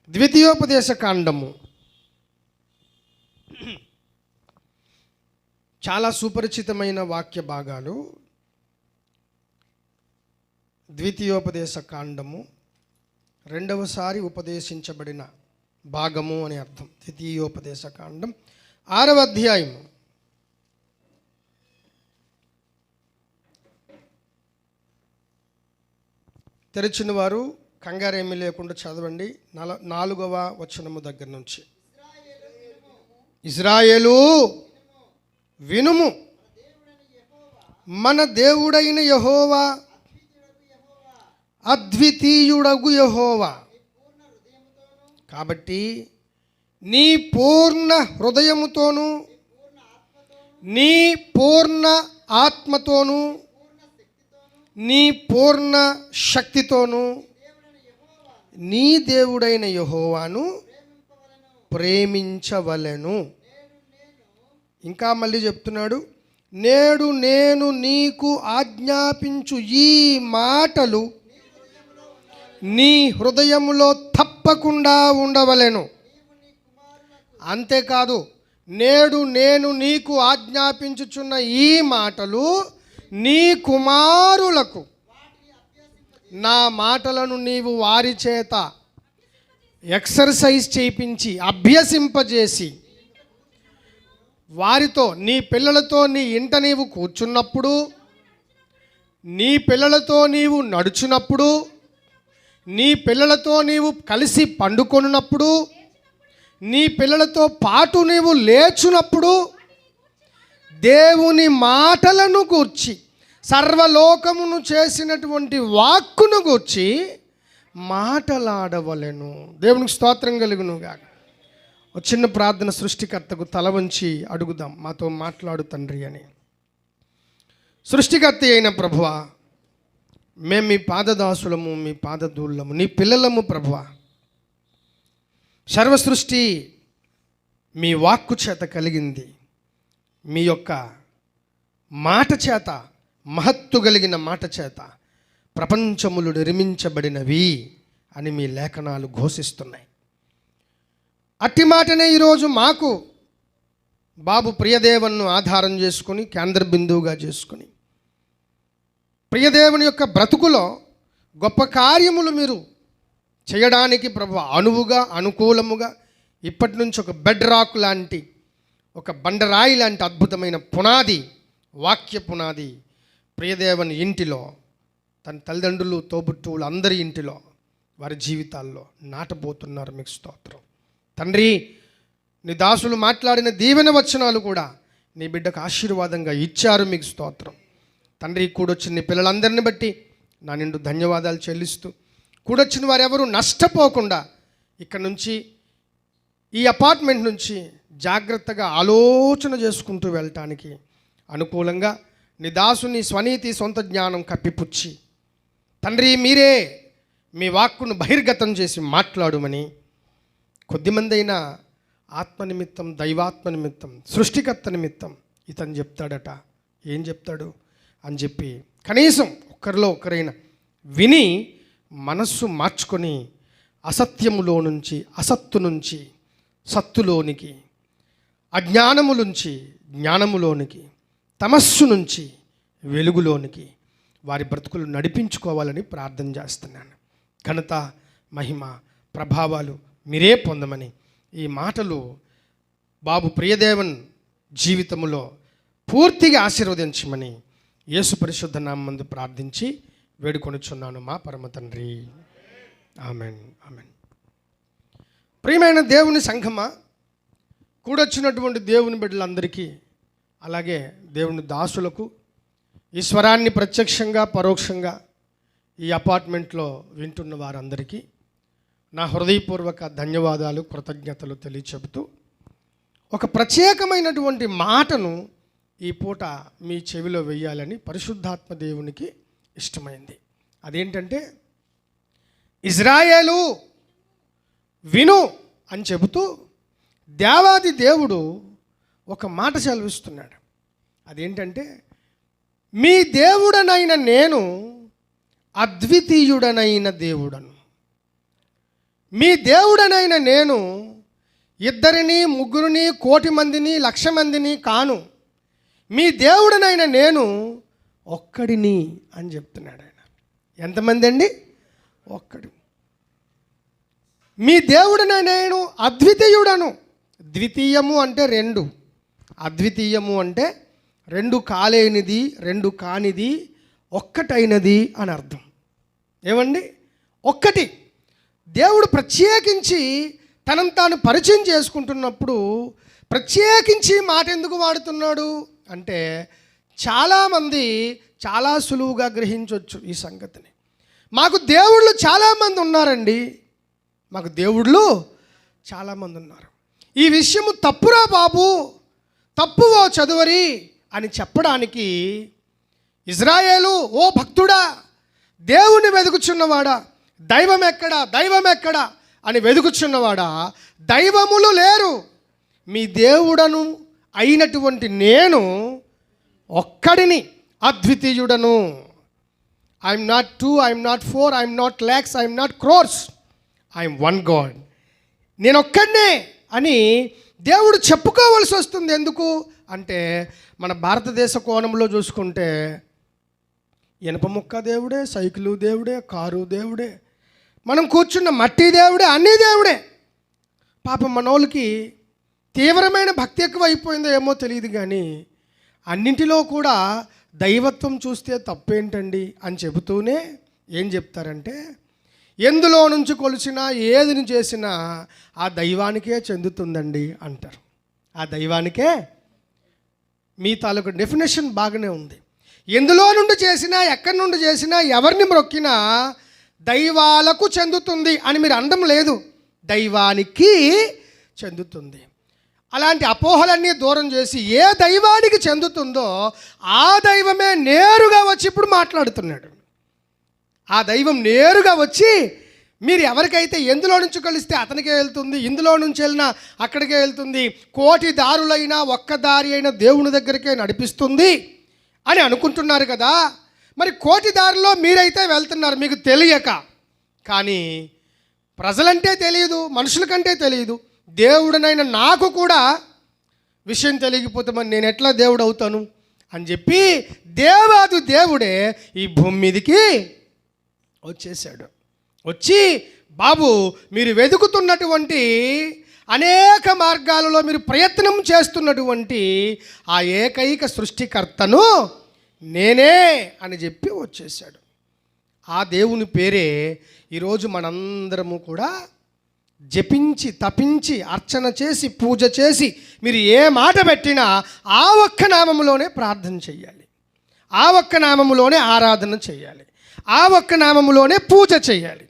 ద్వితీయోపదేశ కాండము చాలా సుపరిచితమైన వాక్య భాగాలు. ద్వితీయోపదేశ కాండము రెండవసారి ఉపదేశించబడిన భాగము అని అర్థం. ద్వితీయోపదేశ కాండం 6వ అధ్యాయము తెరిచిన వారు కంగారేమీ లేకుండా చదవండి. 4వ వచనము దగ్గర నుంచి. ఇశ్రాయేలు వినుము, మన దేవుడైన యెహోవా అద్వితీయుడగు యెహోవా. కాబట్టి నీ పూర్ణ హృదయముతోను, నీ పూర్ణ ఆత్మతోను, నీ పూర్ణ శక్తితోను నీ దేవుడైన యెహోవాను ప్రేమించవలెను. ఇంకా మళ్ళీ చెప్తున్నాడు, నేడు నేను నీకు ఆజ్ఞాపించు ఈ మాటలు నీ హృదయములో తప్పకుండా ఉండవలెను. అంతేకాదు, నేడు నేను నీకు ఆజ్ఞాపించుచున్న ఈ మాటలు నీ కుమారులకు, నా మాటలను నీవు వారి చేత ఎక్సర్సైజ్ చేయించి అభ్యసింపజేసి వారితో, నీ పిల్లలతో నీ ఇంట నీవు కూర్చున్నప్పుడు, నీ పిల్లలతో నీవు నడుచున్నప్పుడు, నీ పిల్లలతో నీవు కలిసి పండుకొనున్నప్పుడు, నీ పిల్లలతో పాటు నీవు లేచున్నప్పుడు దేవుని మాటలను గూర్చి, సర్వలోకమును చేసినటువంటి వాక్కును గూర్చి మాటలాడవలెను. దేవునికి స్తోత్రం కలుగునుగాక. ఒక చిన్న ప్రార్థన సృష్టికర్తకు తల వంచి అడుగుదాం, మాతో మాట్లాడు తండ్రి అని. సృష్టికర్త అయిన ప్రభువా, మేము మీ పాదదాసులము, మీ పాదధూళ్ళము, నీ పిల్లలము ప్రభువా. సర్వసృష్టి మీ వాక్కు చేత కలిగింది, మీ యొక్క మాట చేత, మహత్తు కలిగిన మాట చేత ప్రపంచములు నిర్మించబడినవి అని మీ లేఖనాలు ఘోషిస్తున్నాయి. అట్టి మాటనే ఈరోజు మాకు బాబు ప్రియదేవన్ను ఆధారం చేసుకొని, కేంద్ర బిందువుగా చేసుకొని, ప్రియదేవుని యొక్క బ్రతుకులో గొప్ప కార్యములు మీరు చేయడానికి ప్రభు అనువుగా, అనుకూలముగా, ఇప్పటి నుంచి ఒక బెడ్ రాక్ లాంటి, ఒక బండరాయి లాంటి అద్భుతమైన పునాది, వాక్య పునాది ప్రియదేవని ఇంటిలో, తన తల్లిదండ్రులు, తోబుట్టువులు అందరి ఇంటిలో, వారి జీవితాల్లో నాటబోతున్నారు. మీకు స్తోత్రం తండ్రి. నీ దాసులు మాట్లాడిన దీవెన వచనాలు కూడా నీ బిడ్డకు ఆశీర్వాదంగా ఇచ్చారు. మీకు స్తోత్రం తండ్రి. కూడొచ్చిన నీ పిల్లలందరిని బట్టి నా నిండు ధన్యవాదాలు చెల్లిస్తూ, కూడొచ్చిన వారు ఎవరు నష్టపోకుండా ఇక్కడ నుంచి, ఈ అపార్ట్మెంట్ నుంచి జాగ్రత్తగా ఆలోచన చేసుకుంటూ వెళ్ళటానికి అనుకూలంగా నీ దాసుని స్వనీతి, సొంత జ్ఞానం కప్పిపుచ్చి తండ్రి, మీరే మీ వాక్కును బహిర్గతం చేసి మాట్లాడుమని, కొద్దిమంది అయినా ఆత్మ నిమిత్తం, దైవాత్మ నిమిత్తం, సృష్టికర్త నిమిత్తం ఇతను చెప్తాడట, ఏం చెప్తాడు అని చెప్పి కనీసం ఒక్కరిలో ఒకరైనా విని మనస్సు మార్చుకొని అసత్యములో నుంచి, అసత్తు నుంచి సత్తులోనికి, అజ్ఞానములోంచి జ్ఞానములోనికి, తమస్సు నుంచి వెలుగులోనికి వారి బ్రతుకులు నడిపించుకోవాలని ప్రార్థన చేస్తున్నాను. ఘనత, మహిమ, ప్రభావాలు మీరే పొందమని, ఈ మాటలు బాబు ప్రియదేవన్ జీవితంలో పూర్తిగా ఆశీర్వదించమని యేసు పరిశుద్ధ నామమునందు ప్రార్థించి వేడుకొనుచున్నాను మా పరమ తండ్రి. Amen, amen. ప్రియమైన దేవుని సంఘమా, కూడొచ్చినటువంటి దేవుని బిడ్డలందరికీ, అలాగే దేవుని దాసులకు, ఈ స్వరాన్ని ప్రత్యక్షంగా పరోక్షంగా ఈ అపార్ట్మెంట్లో వింటున్న వారందరికీ నా హృదయపూర్వక ధన్యవాదాలు, కృతజ్ఞతలు తెలియచెబుతూ, ఒక ప్రత్యేకమైనటువంటి మాటను ఈ పూట మీ చెవిలో వెయ్యాలని పరిశుద్ధాత్మ దేవునికి ఇష్టమైంది. అదేంటంటే, ఇశ్రాయేలు విను అని చెబుతూ దేవాది దేవుడు ఒక మాట సెలవిస్తున్నాడు. అదేంటంటే, మీ దేవుడనైన నేను అద్వితీయుడనైన దేవుడను. మీ దేవుడనైన నేను ఇద్దరిని, ముగ్గురిని, 1,000,000 మందిని, 1,00,000 మందిని కాను. మీ దేవుడనైన నేను ఒక్కడిని అని చెప్తున్నాడు ఆయన. ఎంతమంది అండి? ఒక్కడు. మీ దేవుడనైన నేను అద్వితీయుడను. ద్వితీయము అంటే 2, అద్వితీయము అంటే 2 కాలేనిది, 2 కానిది, ఒక్కటైనది అని అర్థం. ఏమండి? ఒక్కటి. దేవుడు ప్రత్యేకించి తనను తాను పరిచయం చేసుకుంటున్నప్పుడు ప్రత్యేకించి మాట ఎందుకు వాడుతున్నాడు అంటే, చాలామంది చాలా సులువుగా గ్రహించవచ్చు ఈ సంగతిని. మాకు దేవుళ్ళు చాలామంది ఉన్నారండి, మాకు దేవుళ్ళు చాలామంది ఉన్నారు, ఈ విషయము తప్పురా బాబు, తప్పువో చదువరి అని చెప్పడానికి ఇజ్రాయేలు, ఓ భక్తుడా, దేవుణ్ణి వెతుకుచున్నవాడా, దైవం ఎక్కడా, దైవం ఎక్కడా అని వెతుకుచున్నవాడా, దైవములు లేరు, మీ దేవుడను అయినటువంటి నేను ఒక్కడిని, అద్వితీయుడను. I'm not 2, I'm not 4, I'm not lakhs, I'm not crores, I'm one God. నేను ఒక్కడినే అని దేవుడు చెప్పుకోవలసి వస్తుంది. ఎందుకు అంటే, మన భారతదేశ కోణంలో చూసుకుంటే ఇనప ముక్క దేవుడే, సైకిలు దేవుడే, కారు దేవుడే, మనం కూర్చున్న మట్టి దేవుడే, అన్నీ దేవుడే. పాపం మనోళ్ళకి తీవ్రమైన భక్తి ఎక్కువ అయిపోయిందో ఏమో తెలియదు, కానీ అన్నింటిలో కూడా దైవత్వం చూస్తే తప్పేంటండి అని చెబుతూనే ఏం చెప్తారంటే, ఎందులో నుంచి కొలిచినా ఏదిని చేసినా ఆ దైవానికే చెందుతుందండి అంటారు. ఆ దైవానికే. మీ తాలూకు డెఫినేషన్ బాగానే ఉంది. ఎందులో నుండి చేసినా, ఎక్కడి నుండి చేసినా, ఎవరిని మొక్కినా దైవాలకు చెందుతుంది అని మీరు అనడం లేదు, దైవానికి చెందుతుంది. అలాంటి అపోహలన్నీ దూరం చేసి ఏ దైవానికి చెందుతుందో ఆ దైవమే నేరుగా వచ్చి ఇప్పుడు మాట్లాడుతున్నాడు. ఆ దైవం నేరుగా వచ్చి, మీరు ఎవరికైతే ఎందులో నుంచి కలిస్తే అతనికే వెళ్తుంది, ఇందులో నుంచి వెళ్ళినా అక్కడికే వెళ్తుంది, 1,000,000 దారులైనా ఒక్క దారి అయినా దేవుని దగ్గరికే నడిపిస్తుంది అని అనుకుంటున్నారు కదా. మరి 1,000,000 దారిలో మీరైతే వెళ్తున్నారు మీకు తెలియక. కానీ ప్రజలంటే తెలియదు, మనుషులకంటే తెలియదు, దేవుడనైనా నాకు కూడా విషయం తెలియకపోతే మరి నేను ఎట్లా దేవుడు అవుతాను అని చెప్పి దేవాది దేవుడే ఈ భూమి మీదకి వచ్చేసాడు. వచ్చి, బాబు మీరు వెతుకుతున్నటువంటి అనేక మార్గాలలో మీరు ప్రయత్నం చేస్తున్నటువంటి ఆ ఏకైక సృష్టికర్తను నేనే అని చెప్పి వచ్చేసాడు. ఆ దేవుని పేరే ఈరోజు మనందరము కూడా జపించి, తపించి, అర్చన చేసి, పూజ చేసి, మీరు ఏ మాట పెట్టినా ఆ ఒక్క నామములోనే ప్రార్థన చేయాలి, ఆ ఒక్క నామములోనే ఆరాధన చేయాలి, ఆ ఒక్క నామములోనే పూజ చేయాలి.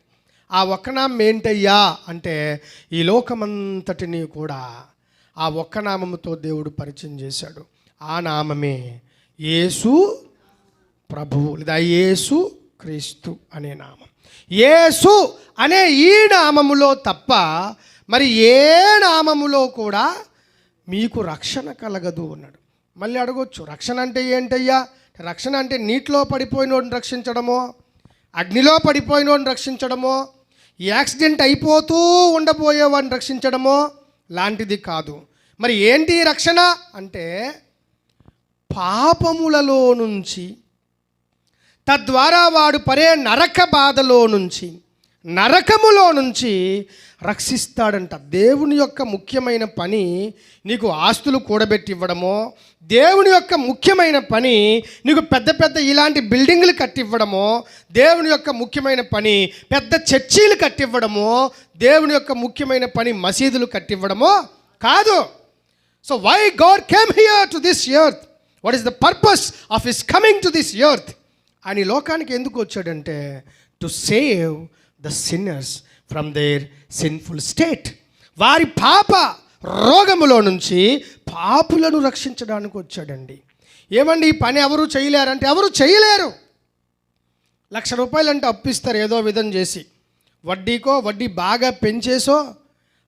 ఆ ఒక్క నామం ఏంటయ్యా అంటే, ఈ లోకమంతటిని కూడా ఆ ఒక్క నామముతో దేవుడు పరిచయం చేశాడు. ఆ నామమే యేసు ప్రభువు, లేదా యేసు క్రీస్తు అనే నామం. యేసు అనే ఈ నామములో తప్ప మరి ఏ నామములో కూడా మీకు రక్షణ కలగదు అన్నాడు. మళ్ళీ అడగొచ్చు, రక్షణ అంటే ఏంటయ్యా? రక్షణ అంటే నీటిలో పడిపోయినోడిని రక్షించడమో, అగ్నిలో పడిపోయినోడిని రక్షించడమో, యాక్సిడెంట్ అయిపోతూ ఉండబోయేవాడిని రక్షించడమో లాంటిది కాదు. మరి ఏంటి రక్షణ అంటే, పాపములలో నుంచి, తద్వారా వాడు పడే నరక బాధలో నుంచి, నరకములో నుంచి రక్షిస్తాడంట. దేవుని యొక్క ముఖ్యమైన పని నీకు ఆస్తులు కూడబెట్టి ఇవ్వడమో, దేవుని యొక్క ముఖ్యమైన పని నీకు పెద్ద పెద్ద ఇలాంటి బిల్డింగ్లు కట్టివ్వడమో, దేవుని యొక్క ముఖ్యమైన పని పెద్ద చర్చీలు కట్టివ్వడమో, దేవుని యొక్క ముఖ్యమైన పని మసీదులు కట్టివ్వడమో కాదు. So why God came here to this earth, what is the purpose of his coming to this earth అని లోకానికి ఎందుకు వచ్చాడంటే, to save the sinners from their sinful state, వారి పాప రోగములో నుంచి పాపులను రక్షించడానికి వచ్చాడండి. ఏమండి ఈ పని ఎవరు చేయలేరంటే ఎవరు చేయలేరు. ₹1,00,000 అంటే అప్పిస్తారు ఏదో విధం చేసి, వడ్డీ బాగా పెంచేసో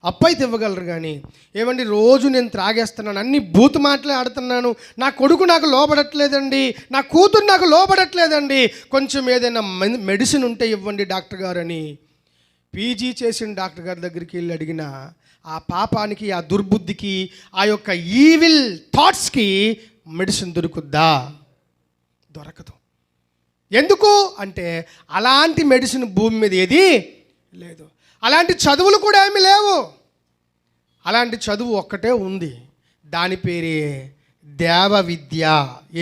అప్పైతే ఇవ్వగలరు. కానీ ఏమండి రోజు నేను త్రాగేస్తున్నాను, అన్ని బూతు మాటలే ఆడుతున్నాను, నా కొడుకు నాకు లోబడట్లేదండి, నా కూతురు నాకు లోబడట్లేదండి, కొంచెం ఏదైనా మెడిసిన్ ఉంటే ఇవ్వండి డాక్టర్ గారు అని పీజీ చేసిన డాక్టర్ గారి దగ్గరికి వెళ్ళి అడిగిన ఆ పాపానికి, ఆ దుర్బుద్ధికి, ఆ యొక్క ఈవిల్ థాట్స్కి మెడిసిన్ దొరుకుద్దా? దొరకదు. ఎందుకు అంటే అలాంటి మెడిసిన్ భూమి మీద ఏది లేదు. అలాంటి చదువులు కూడా ఏమీ లేవు. అలాంటి చదువు ఒక్కటే ఉంది, దాని పేరే దేవ విద్య.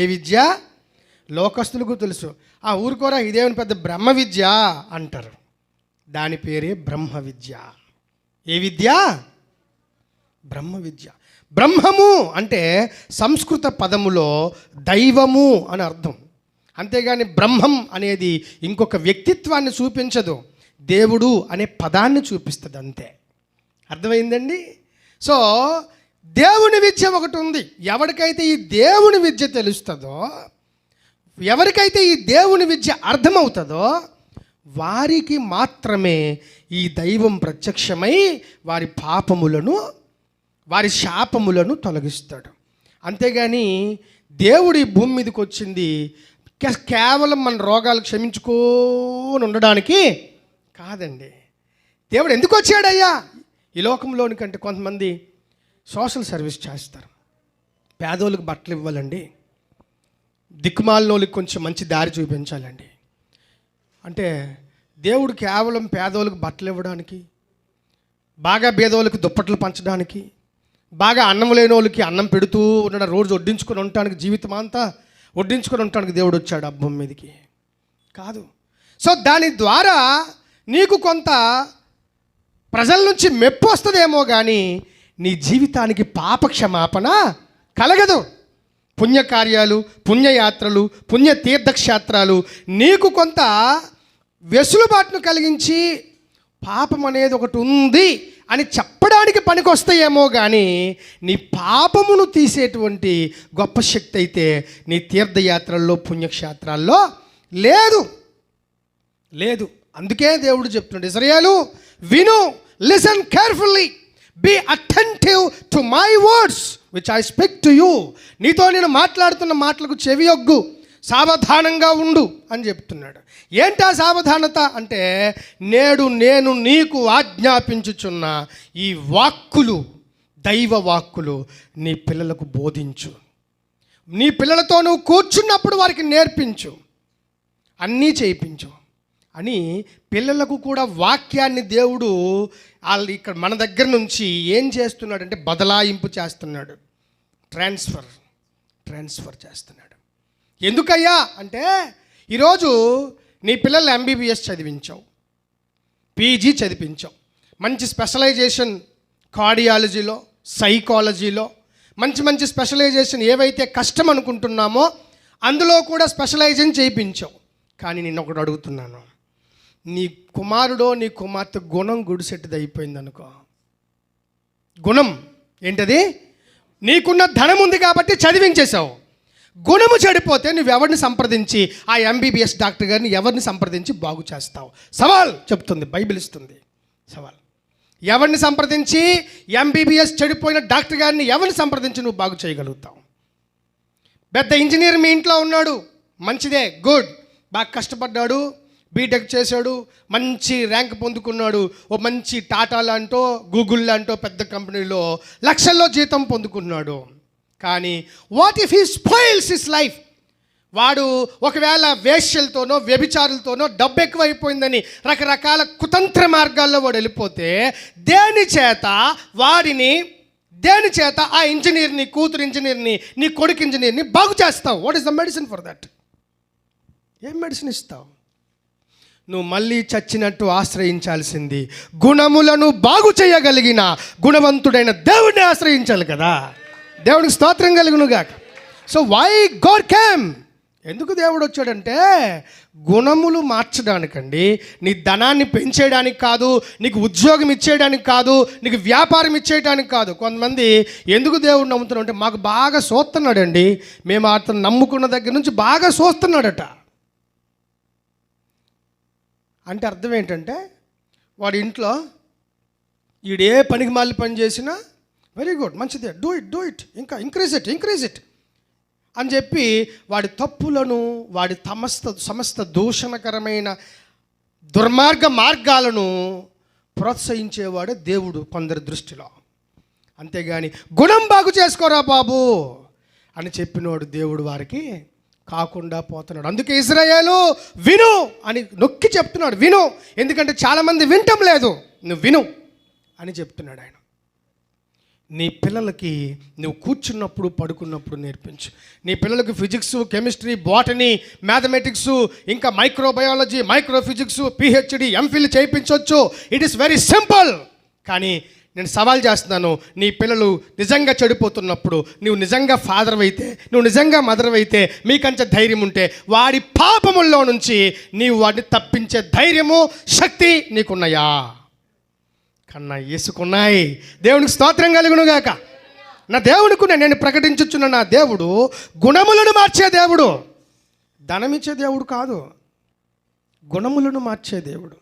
ఏ విద్య? లోకస్తులకు తెలుసు. ఆ ఊరుకోరా ఇదేమని పెద్ద బ్రహ్మ విద్య అంటారు. దాని పేరే బ్రహ్మ విద్య. ఏ విద్య? బ్రహ్మ విద్య. బ్రహ్మము అంటే సంస్కృత పదములో దైవము అని అర్థం. అంతేగాని బ్రహ్మం అనేది ఇంకొక వ్యక్తిత్వాన్ని చూపించదు, దేవుడు అనే పదాన్ని చూపిస్తుంది అంతే. అర్థమైందండి? సో దేవుని విద్య ఒకటి ఉంది. ఎవరికైతే ఈ దేవుని విద్య తెలుస్తుందో, ఎవరికైతే ఈ దేవుని విద్య అర్థమవుతుందో వారికి మాత్రమే ఈ దైవం ప్రత్యక్షమై వారి పాపములను, వారి శాపములను తొలగిస్తాడు. అంతేగాని దేవుడు ఈ భూమి మీదకి వచ్చింది కేవలం మన రోగాలు క్షమించుకొని ఉండడానికి కాదండి. దేవుడు ఎందుకు వచ్చాడయ్యా ఈ లోకంలోనికంటే? కొంతమంది సోషల్ సర్వీస్ చేస్తారు, పేదోళ్ళకి బట్టలు ఇవ్వాలండి, దిక్కుమాలినోళ్ళకి కొంచెం మంచి దారి చూపించాలండి అంటే దేవుడు కేవలం పేదోళ్ళకి బట్టలు ఇవ్వడానికి, బాగా పేదోళ్ళకి దుప్పట్లు పంచడానికి, బాగా అన్నం లేని వాళ్ళకి అన్నం పెడుతూ ఉండడం, రోజు వడ్డించుకొని ఉండటానికి, జీవితం అంతా వడ్డించుకొని ఉండటానికి దేవుడు వచ్చాడు ఆ భూమి మీదకి కాదు. సో దాని ద్వారా నీకు కొంత ప్రజల నుంచి మెప్పు వస్తుందేమో కానీ నీ జీవితానికి పాపక్షమాపణ కలగదు. పుణ్యకార్యాలు, పుణ్యయాత్రలు, పుణ్య తీర్థక్షేత్రాలు నీకు కొంత వెసులుబాటును కలిగించి పాపం అనేది ఒకటి ఉంది అని చెప్పడానికి పనికొస్తాయేమో కానీ నీ పాపమును తీసేటువంటి గొప్ప శక్తి అయితే నీ తీర్థయాత్రల్లో, పుణ్యక్షేత్రాల్లో లేదు లేదు. అందుకే దేవుడు చెప్తున్నాడు, ఇశ్రాయేలు విను, listen carefully, be attentive to my words which I speak to you. నీతో నేను మాట్లాడుతున్న మాటలకు చెవియొగ్గు, సావధానంగా ఉండు అని చెప్తున్నాడు. ఏంటా సావధానత అంటే, నేడు నేను నీకు ఆజ్ఞాపించుచున్న ఈ వాక్కులు, దైవ వాక్కులు నీ పిల్లలకు బోధించు. నీ పిల్లలతో నువ్వు కూర్చున్నప్పుడు వారికి నేర్పించు, అన్నీ చేయించు అని పిల్లలకు కూడా వాక్యాన్ని దేవుడు వాళ్ళు ఇక్కడ మన దగ్గర నుంచి ఏం చేస్తున్నాడంటే బదలాయింపు చేస్తున్నాడు, ట్రాన్స్ఫర్ చేస్తున్నాడు. ఎందుకయ్యా అంటే, ఈరోజు నీ పిల్లల్ని ఎంబీబీఎస్ చదివించావు, పీజీ చదివించావు, మంచి స్పెషలైజేషన్ కార్డియాలజీలో, సైకాలజీలో మంచి మంచి స్పెషలైజేషన్ ఏవైతే కష్టం అనుకుంటున్నామో అందులో కూడా స్పెషలైజేషన్ చేయించావు. కానీ నేను ఒకటి అడుగుతున్నాను, నీ కుమారుడో నీ కుమార్తె గుణం గుడిసెట్టుది అయిపోయింది అనుకో. గుణం ఏంటది? నీకున్న ధనం ఉంది కాబట్టి చదివించేశావు. గుణము చెడిపోతే నువ్వెవరిని సంప్రదించి, ఆ ఎంబీబీఎస్ డాక్టర్ గారిని ఎవరిని సంప్రదించి బాగు చేస్తావు? సవాల్ చెప్తుంది, బైబిల్ ఇస్తుంది సవాల్. ఎవరిని సంప్రదించి ఎంబీబీఎస్ చెడిపోయిన డాక్టర్ గారిని ఎవరిని సంప్రదించి నువ్వు బాగు చేయగలుగుతావు? పెద్ద ఇంజనీర్ మీ ఇంట్లో ఉన్నాడు, మంచిదే, గుడ్, బాగా కష్టపడ్డాడు, బీటెక్ చేశాడు, మంచి ర్యాంక్ పొందుకున్నాడు, ఓ మంచి టాటా లాంటో గూగుల్ లాంటో పెద్ద కంపెనీలో లక్షల్లో జీతం పొందుకున్నాడు. కానీ what if he spoils his life? వాడు ఒకవేళ వేశ్యలతోనో వ్యభిచారులతోనో డబ్బు ఎక్కువైపోయిందని రకరకాల కుతంత్ర మార్గాల్లో వాడు వెళ్ళిపోతే దేని చేత ఆ ఇంజనీర్ని, కూతురు ఇంజనీర్ని, నీ కొడుకు ఇంజనీర్ని బాగు చేస్తావు? What is the medicine for that? ఏం మెడిసిన్ ఇస్తావు? నువ్వు మళ్ళీ చచ్చినట్టు ఆశ్రయించాల్సింది గుణములను బాగు చేయగలిగిన గుణవంతుడైన దేవుడిని ఆశ్రయించాలి కదా. దేవుడికి స్తోత్రం కలుగునుగాక. So why God came? ఎందుకు దేవుడు వచ్చాడంటే గుణములు మార్చడానికండి. నీ ధనాన్ని పెంచేయడానికి కాదు, నీకు ఉద్యోగం ఇచ్చేయడానికి కాదు, నీకు వ్యాపారం ఇచ్చేయడానికి కాదు. కొంతమంది ఎందుకు దేవుడు నమ్ముతున్నాం అంటే, మాకు బాగా చూస్తున్నాడండి, మేము అతను నమ్ముకున్న దగ్గర నుంచి బాగా చూస్తున్నాడట అంటే అర్థం ఏంటంటే, వాడి ఇంట్లో ఈడే పనికి మాలి పని చేసినా వెరీ గుడ్, మంచిదే, డూ ఇట్ ఇంకా ఇంక్రీజ్ ఇట్ అని చెప్పి వాడి తప్పులను, వాడి సమస్త దూషణకరమైన దుర్మార్గ మార్గాలను ప్రోత్సహించేవాడే దేవుడు కొందరి దృష్టిలో. అంతేగాని గుణం బాగు చేసుకోరా బాబు అని చెప్పినోడు దేవుడు వారికి కాకుండా పోతున్నాడు. అందుకే ఇశ్రాయేలు విను అని నొక్కి చెప్తున్నాడు. విను, ఎందుకంటే చాలామంది వింటం లేదు. నువ్వు విను అని చెప్తున్నాడు ఆయన. నీ పిల్లలకి నువ్వు కూర్చున్నప్పుడు పడుకున్నప్పుడు నేర్పించు. నీ పిల్లలకి ఫిజిక్స్, కెమిస్ట్రీ, బాటనీ, మ్యాథమెటిక్స్, ఇంకా మైక్రోబయాలజీ, మైక్రోఫిజిక్స్, పిహెచ్డి, ఎంఫిల్ చేయించవచ్చు. It is very simple. కానీ నేను సవాల్ చేస్తున్నాను, నీ పిల్లలు నిజంగా చెడిపోతున్నప్పుడు, నువ్వు నిజంగా ఫాదర్ అయితే, నువ్వు నిజంగా మదర్ అయితే, మీకంచె ధైర్యం ఉంటే వాడి పాపముల్లో నుంచి నీవు వాడిని తప్పించే ధైర్యము, శక్తి నీకున్నాయా? కన్నా యేసుకున్నాయి. దేవునికి స్తోత్రం కలుగునుగాక. నా దేవునికి నేను ప్రకటించుచున్న నా దేవుడు గుణములను మార్చే దేవుడు, ధనమిచ్చే దేవుడు కాదు. గుణములను మార్చే దేవుడు.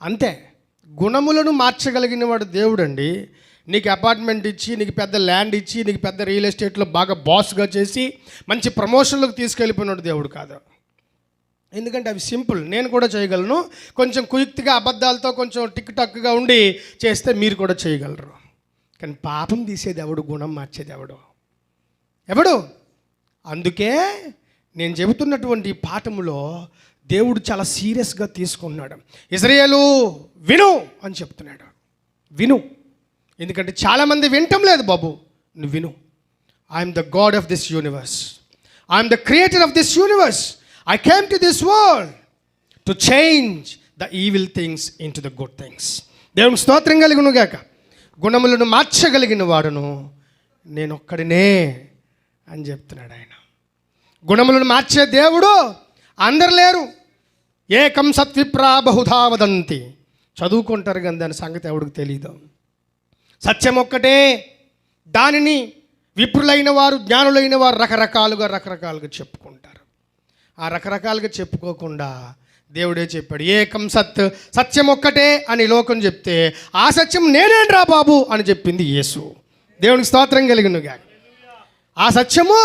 అంతే, గుణములను మార్చగలిగిన వాడు దేవుడు అండి. నీకు అపార్ట్మెంట్ ఇచ్చి, నీకు పెద్ద ల్యాండ్ ఇచ్చి, నీకు పెద్ద రియల్ ఎస్టేట్లో బాగా బాస్గా చేసి మంచి ప్రమోషన్లకు తీసుకెళ్ళిపోయినాడు దేవుడు కాదు. ఎందుకంటే అవి సింపుల్, నేను కూడా చేయగలను. కొంచెం కుయుక్తిగా అబద్ధాలతో కొంచెం టిక్ టక్గా ఉండి చేస్తే మీరు కూడా చేయగలరు. కానీ పాపం తీసేది ఎవడు? గుణం మార్చేది ఎవడు? ఎవడు? అందుకే నేను చెబుతున్నటువంటి ఈ పాఠములో దేవుడు చాలా సీరియస్గా తీసుకున్నాడు. ఇశ్రాయేలు విను అని చెప్తున్నాడు. విను, ఎందుకంటే చాలామంది వింటం లేదు బాబు. నువ్వు విను. I'm the God of this universe. I'm the creator of this universe. I came to this world to change the evil things into the good things. దేవుని స్తోత్రం కలుగును గాక. గుణములను మార్చగలిగిన వాడును నేనొక్కడినే అని చెప్తున్నాడు ఆయన. గుణములను మార్చే దేవుడు అందరు లేరు. ఏకం సత్విప్రా బహుధా వదంతి. చదువుకుంటారు కానీ దాని సంగతి ఎవడికి తెలీదు. సత్యం ఒక్కటే, దానిని విప్రులైన వారు, జ్ఞానులైన వారు రకరకాలుగా చెప్పుకుంటారు. ఆ రకరకాలుగా చెప్పుకోకుండా దేవుడే చెప్పాడు, ఏకం సత్, సత్యం ఒక్కటే అని లోకం చెప్తే ఆ సత్యం నేనేంట్రా బాబు అని చెప్పింది యేసు. దేవునికి స్తోత్రం కలిగినగా. ఆ సత్యము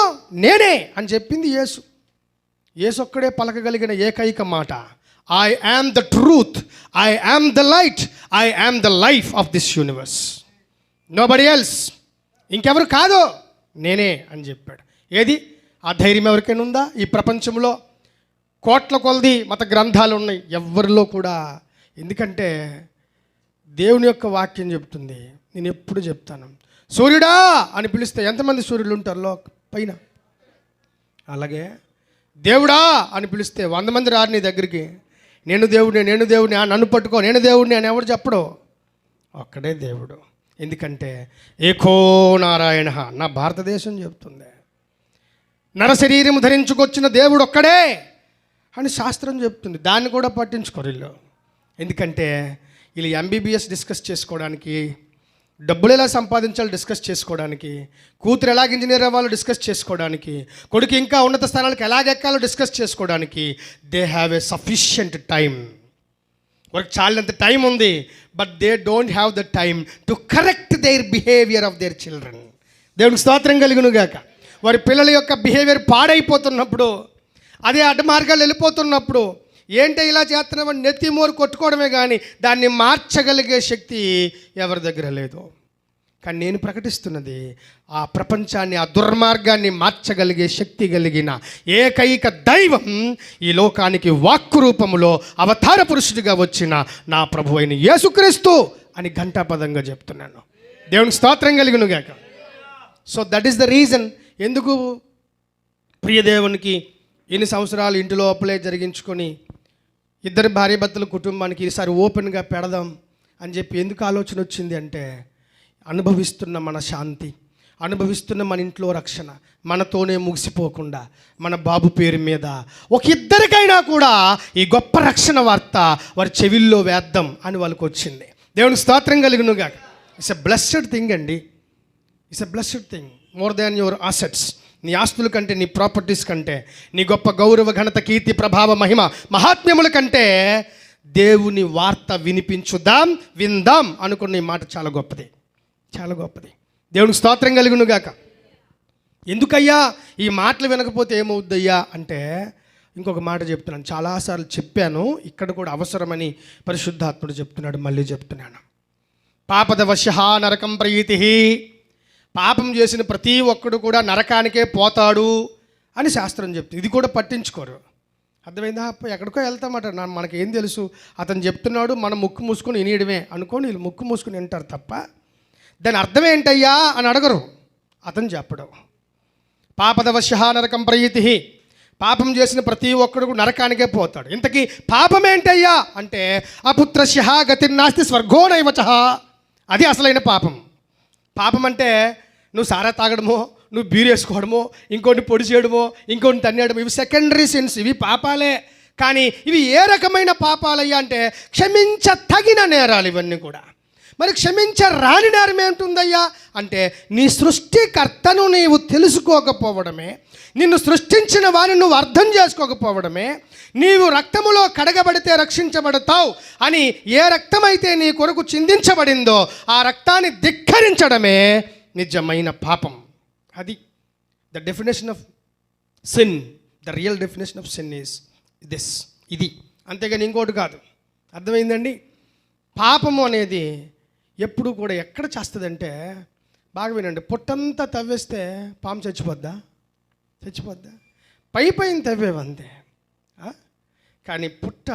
నేనే అని చెప్పింది యేసు. యేసు ఒక్కడే పలకగలిగిన ఏకైక మాట, I am the truth, I am the light, I am the life of this universe. Nobody else. ఇంకెవరు కాదు, నేనే అని చెప్పాడు. ఏది ఆ ధైర్యం ఎవరికైనా ఉందా? ఈ ప్రపంచంలో కోట్ల కొలది మత గ్రంథాలు ఉన్నాయి, ఎవరిలో కూడా. ఎందుకంటే దేవుని యొక్క వాక్యం చెప్తుంది. నేను ఎప్పుడు చెప్తాను, సూర్యుడా అని పిలిస్తే ఎంతమంది సూర్యులు ఉంటారో పైన, అలాగే దేవుడా అని పిలిస్తే 100 మంది రారు నీ దగ్గరికి. నేను దేవుడిని నన్ను పట్టుకో, నేను దేవుడిని అని ఎవరు చెప్పడు. ఒక్కడే దేవుడు. ఎందుకంటే ఏకో నారాయణ, నా భారతదేశం చెప్తుంది. నరశరీరం ధరించుకొచ్చిన దేవుడు ఒక్కడే అని శాస్త్రం చెప్తుంది. దాన్ని కూడా పట్టించుకోరు వీళ్ళు. ఎందుకంటే వీళ్ళు ఎంబీబీఎస్ డిస్కస్ చేసుకోవడానికి, డబ్బులు ఎలా సంపాదించాలో డిస్కస్ చేసుకోవడానికి, కూతురు ఎలాగ ఇంజనీర్ అవ్వాలో డిస్కస్ చేసుకోవడానికి, కొడుకు ఇంకా ఉన్నత స్థానాలకు ఎలాగెక్కాలో డిస్కస్ చేసుకోవడానికి they have a sufficient time. వాళ్ళకి చాలినంత టైం ఉంది, but they don't have the time to correct their behaviour of their children. దేవునికి స్తోత్రం కలుగునుగాక. వారి పిల్లల యొక్క బిహేవియర్ పాడైపోతున్నప్పుడు, అదే అడ్డ మార్గాలు వెళ్ళిపోతున్నప్పుడు, ఏంటో ఇలా చేస్తున్నామని నెత్తి మోరు కొట్టుకోవడమే కానీ దాన్ని మార్చగలిగే శక్తి ఎవరి దగ్గర లేదు. కానీ నేను ప్రకటిస్తున్నది, ఆ ప్రపంచాన్ని, ఆ దుర్మార్గాన్ని మార్చగలిగే శక్తి కలిగిన ఏకైక దైవం ఈ లోకానికి వాక్కు రూపంలో అవతార పురుషుడిగా వచ్చిన నా ప్రభు అయిన యేసుక్రీస్తు అని ఘంటాపదంగా చెప్తున్నాను. దేవునికి స్తోత్రం కలుగునుగాక. So that is the reason. ఎందుకు ప్రియదేవునికి ఎన్ని సంవత్సరాలు ఇంటిలో అప్పులే జరిగించుకొని ఇద్దరు భార్యాభర్తల కుటుంబానికి ఈసారి ఓపెన్గా పెడదాం అని చెప్పి ఎందుకు ఆలోచన వచ్చింది అంటే, అనుభవిస్తున్న మన శాంతి, అనుభవిస్తున్న మన ఇంట్లో రక్షణ మనతోనే ముగిసిపోకుండా మన బాబు పేరు మీద ఒక ఇద్దరికైనా కూడా ఈ గొప్ప రక్షణ వార్త వారి చెవిల్లో వేద్దాం అని వాళ్ళకి వచ్చింది. దేవునికి స్తోత్రం కలుగునుగాక. ఇట్స్ ఎ బ్లెస్డ్ థింగ్ అండి. It's a blessed thing more than your assets. నీ ఆస్తుల కంటే, నీ ప్రాపర్టీస్ కంటే, నీ గొప్ప గౌరవ ఘనత కీర్తి ప్రభావ మహిమ మహాత్మ్యముల కంటే దేవుని వార్త విందాం అనుకున్న ఈ మాట చాలా గొప్పది, చాలా గొప్పది. దేవునికి స్తోత్రం కలుగునుగాక. ఎందుకయ్యా ఈ మాటలు వినకపోతే ఏమవుద్దయ్యా అంటే, ఇంకొక మాట చెప్తున్నాను, చాలాసార్లు చెప్పాను, ఇక్కడ కూడా అవసరమని పరిశుద్ధాత్ముడు చెప్తున్నాడు, మళ్ళీ చెప్తున్నాను. పాపదవశః నరకం ప్రయీతి, పాపం చేసిన ప్రతి ఒక్కడు కూడా నరకానికే పోతాడు అని శాస్త్రం చెప్తుంది. ఇది కూడా పట్టించుకోరు. అర్థమైందా? ఎక్కడికో వెళ్తామట, మనకేం తెలుసు, అతను చెప్తున్నాడు, మనం ముక్కు మూసుకొని వినియడమే అనుకోని వీళ్ళు ముక్కు మూసుకొని వింటారు తప్ప దాని అర్థం ఏంటయ్యా అని అడగరు. అతను చెప్పడం పాపదవశః నరకం ప్రయీతి, పాపం చేసిన ప్రతి ఒక్కడు నరకానికే పోతాడు. ఇంతకీ పాపం ఏంటయ్యా అంటే అపుత్రస్యః గతిర్నాస్తి స్వర్గో నైవచః, అది అసలైన పాపం. పాపం అంటే నువ్వు సారా తాగడమో, నువ్వు బీరు వేసుకోవడమో, ఇంకోటి పొడి చేయడమో, ఇంకోటి తన్నేయడమో, ఇవి సెకండరీ సిన్స్, ఇవి పాపాలే. కానీ ఇవి ఏ రకమైన పాపాలయ్యా అంటే క్షమించతగిన నేరాలు ఇవన్నీ కూడా. మరి క్షమించరాని నేరం ఏమిటుందయ్యా అంటే నీ సృష్టికర్తను నీవు తెలుసుకోకపోవడమే, నిన్ను సృష్టించిన వారిని నువ్వు అర్థం చేసుకోకపోవడమే, నీవు రక్తములో కడగబడితే రక్షించబడతావు అని ఏ రక్తమైతే నీ కొరకు చిందించబడిందో ఆ రక్తాన్ని ధిక్కరించడమే నిజమైన పాపం. అది the definition of sin. The real definition of sin is this, ఇది, అంతేగాని ఇంకోటి కాదు. అర్థమైందండి? పాపము అనేది ఎప్పుడు కూడా ఎక్కడ చేస్తుందంటే, బాగా వినండి, పుట్టంతా తవ్వేస్తే పాము చచ్చిపోద్దా? చచ్చిపోద్దా? పైన తవ్వేవంతే. కానీ పుట్ట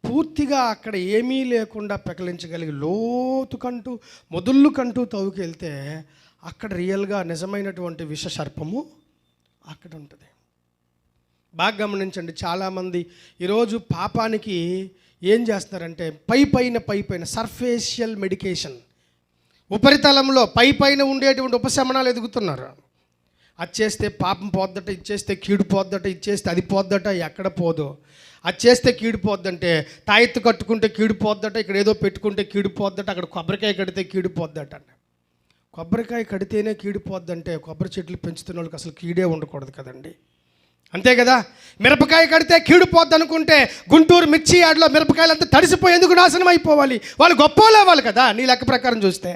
పూర్తిగా అక్కడ ఏమీ లేకుండా పెకలించగలిగి లోతుకంటూ మొదళ్ళు కంటూ తవ్వుకెళ్తే అక్కడ రియల్గా నిజమైనటువంటి విష సర్పము అక్కడ ఉంటుంది. బాగా గమనించండి, చాలామంది ఈరోజు పాపానికి ఏం చేస్తున్నారంటే పైపైన సర్ఫేషియల్ మెడికేషన్, ఉపరితలంలో పైపైన ఉండేటువంటి ఉపశమనాలు ఎదుగుతున్నారు. అది చేస్తే పాపం పోద్దట, ఇది చేస్తే కీడు పోద్దట, ఇది చేస్తే అది పోద్దట, ఎక్కడ పోదు. అది చేస్తే కీడు పోద్దంటే తాయెత్తు కట్టుకుంటే కీడు పోద్దట, ఇక్కడ ఏదో పెట్టుకుంటే కీడు పోద్దట, అక్కడ కొబ్బరికాయ కడితే కీడు పోద్దట. కొబ్బరికాయ కడితేనే కీడు పోద్దంటే కొబ్బరి చెట్లు పెంచుతున్న వాళ్ళకి అసలు కీడే ఉండకూడదు కదండి, అంతే కదా? మిరపకాయ కడితే కీడు పోద్ది అనుకుంటే గుంటూరు మిర్చి యార్డ్లో మిరపకాయలు అంతా తడిసిపోయి ఎందుకు నాశనం అయిపోవాలి? వాళ్ళు గొప్పలు అవ్వాలి కదా నీ లెక్క ప్రకారం చూస్తే.